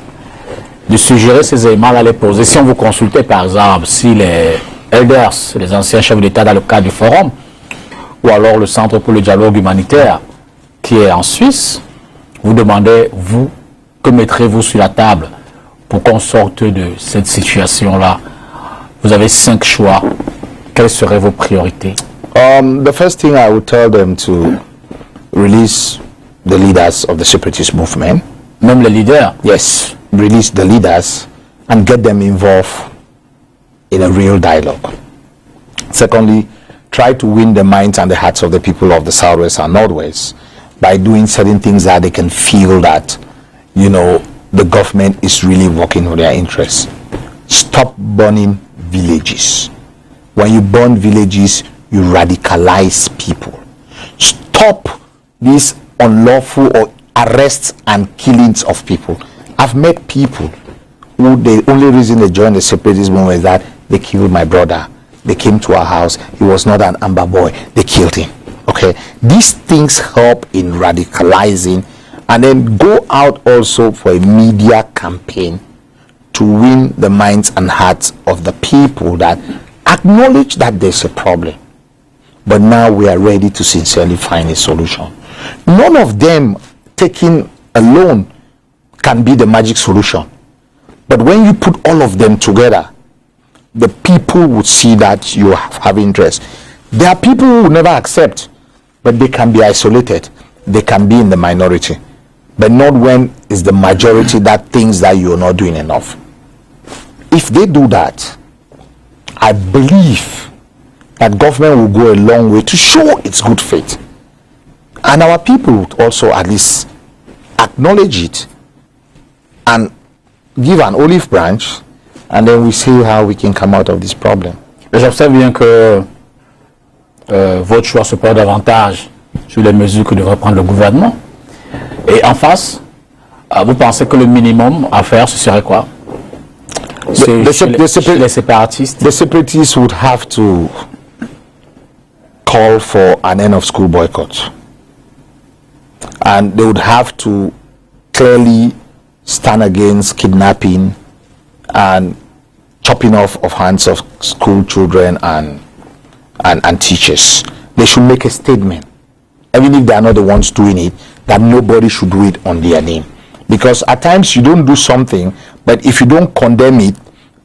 de suggérer ces éléments-là, les poser. Si on vous consultait par exemple, si les elders, les anciens chefs d'État dans le cadre du forum, ou alors le Centre pour le dialogue humanitaire qui est en Suisse, vous demandez, vous, que mettrez-vous sur la table pour qu'on sorte de cette situation-là? Vous avez 5 choix. Quelles seraient vos priorités? The first thing I would tell them to release the leaders of the separatist movement. Même les leaders? Yes, release the leaders and get them involved in a real dialogue. Secondly, try to win the minds and the hearts of the people of the Southwest and Northwest by doing certain things that they can feel that, you know, the government is really working on their interests. Stop burning villages. When you burn villages, you radicalize people. Stop these unlawful or arrests and killings of people. I've met people who the only reason they joined the separatist movement is that they killed my brother. They came to our house. He was not an Amba boy. They killed him. Okay, these things help in radicalizing, and then go out also for a media campaign to win the minds and hearts of the people that acknowledge that there's a problem, but now we are ready to sincerely find a solution. None of them taking alone can be the magic solution, but when you put all of them together, the people would see that you have interest. There are people who will never accept, but they can be isolated. They can be in the minority, but not when it's the majority that thinks that you're not doing enough. If they do that, I believe that government will go a long way to show its good faith. And our people would also at least acknowledge it and give an olive branch, and then we see how we can come out of this problem. J'observe bien que votre choix se porte davantage sur les mesures que devrait prendre le gouvernement. Et en face, vous pensez que le minimum à faire, ce serait quoi? Les séparatistes. The separatists would have to call for an end of school boycott. And they would have to clearly stand against kidnapping and chopping off of hands of school children and teachers. They should make a statement, even if they are not the ones doing it, that nobody should do it on their name. Because at times you don't do something, but if you don't condemn it,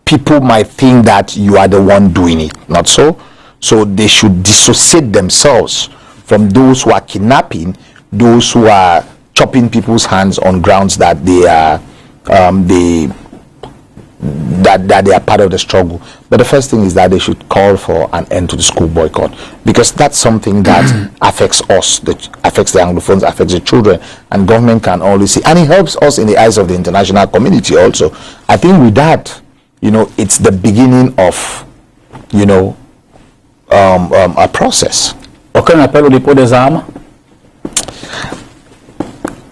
people might think that you are the one doing it. Not so. So they should dissociate themselves from those who are kidnapping, those who are chopping people's hands on grounds that they are that they are part of the struggle. But the first thing is that they should call for an end to the school boycott, because that's something that affects us, that affects the Anglophones, affects the children, and government can always see, and it helps us in the eyes of the international community also. I think with that, you know, it's the beginning of, you know, a process. Aucun appel au dépôt des armes?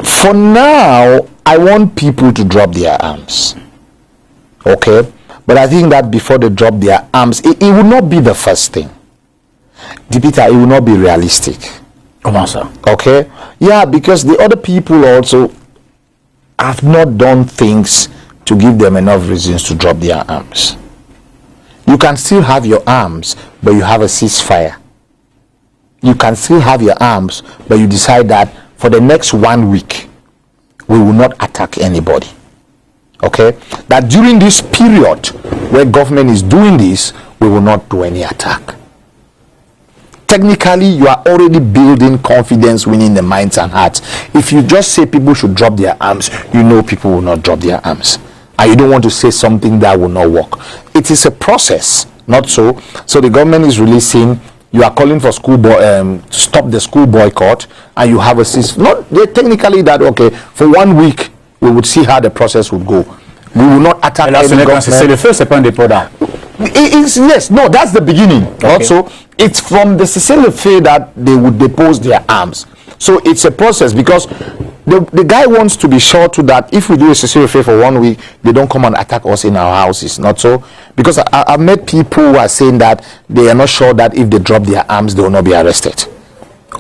For now, I want people to drop their arms. Okay? But I think that before they drop their arms, it will not be the first thing. Peter, it will not be realistic. Comment ça? Okay? Yeah, because the other people also have not done things to give them enough reasons to drop their arms. You can still have your arms, but you have a ceasefire. You can still have your arms, but you decide that for the next 1 week, we will not attack anybody. Okay? That during this period where government is doing this, we will not do any attack. Technically, you are already building confidence within the minds and hearts. If you just say people should drop their arms, you know people will not drop their arms. And you don't want to say something that will not work. It is a process, not so. So the government is releasing, you are calling for to stop the school boycott, and you have a system. Not technically that, okay, for 1 week, we would see how the process would go. We will not attack any government. C'est le feu, c'est pas un dépôt d'armes. Yes, no, that's the beginning. Okay. Also, it's from the cessez-le-feu that they would depose their arms. So it's a process, because the guy wants to be sure to that if we do a cessez-le-feu for 1 week, they don't come and attack us in our houses. Not so, because I've met people who are saying that they are not sure that if they drop their arms, they will not be arrested.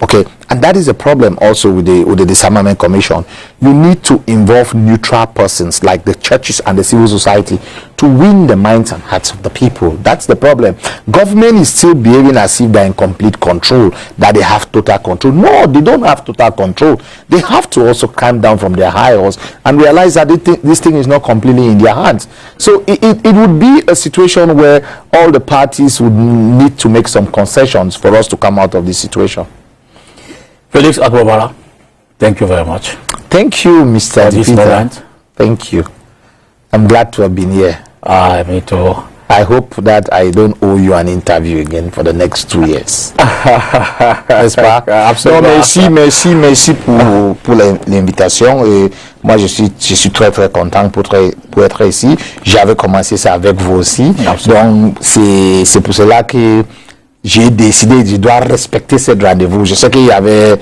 Okay, and that is a problem also with the Disarmament Commission. You need to involve neutral persons like the churches and the civil society to win the minds and hearts of the people. That's the problem. Government is still behaving as if they're in complete control, that they have total control. No, they don't have total control. They have to also calm down from their high horse and realize that this thing is not completely in their hands. So it would be a situation where all the parties would need to make some concessions for us to come out of this situation. Felix Agbobala, thank you very much. Thank you, Mr. Peter. Thank you. I'm glad to have been here. Me too. I hope that I don't owe you an interview again for the next 2 years. N'est-ce pas? Absolument. Non, merci pour l'invitation. Et moi, je suis très content pour être ici. J'avais commencé ça avec vous aussi. Absolument. Donc, c'est pour cela que j'ai décidé, je dois respecter ce rendez-vous. Je sais qu'il y avait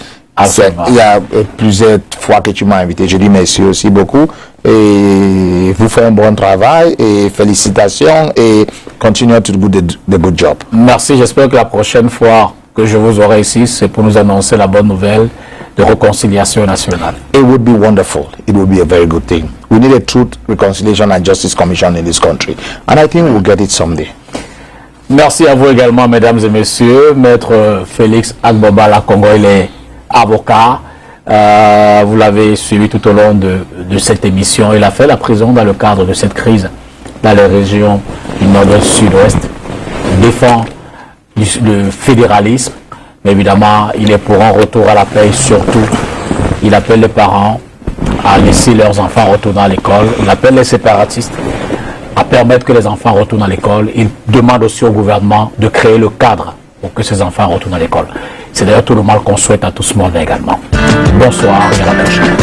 il y a plusieurs fois que tu m'as invité. Je dis merci aussi beaucoup. Et vous faites un bon travail et félicitations et continuez to do the good job. Merci. J'espère que la prochaine fois que je vous aurai ici, c'est pour nous annoncer la bonne nouvelle de réconciliation nationale. It would be wonderful. It would be a very good thing. We need a Truth, Reconciliation and Justice Commission in this country. And I think we'll get it someday. Merci à vous également, mesdames et messieurs. Maître Félix Agbobala Congo, il est avocat. Vous l'avez suivi tout au long de cette émission. Il a fait la prison dans le cadre de cette crise dans les régions du nord-ouest, sud-ouest. Il défend le fédéralisme, mais évidemment, il est pour un retour à la paix. Surtout, il appelle les parents à laisser leurs enfants retourner à l'école. Il appelle les séparatistes à permettre que les enfants retournent à l'école. Il demande aussi au gouvernement de créer le cadre pour que ces enfants retournent à l'école. C'est d'ailleurs tout le mal qu'on souhaite à tout ce monde également. Bonsoir et à la prochaine.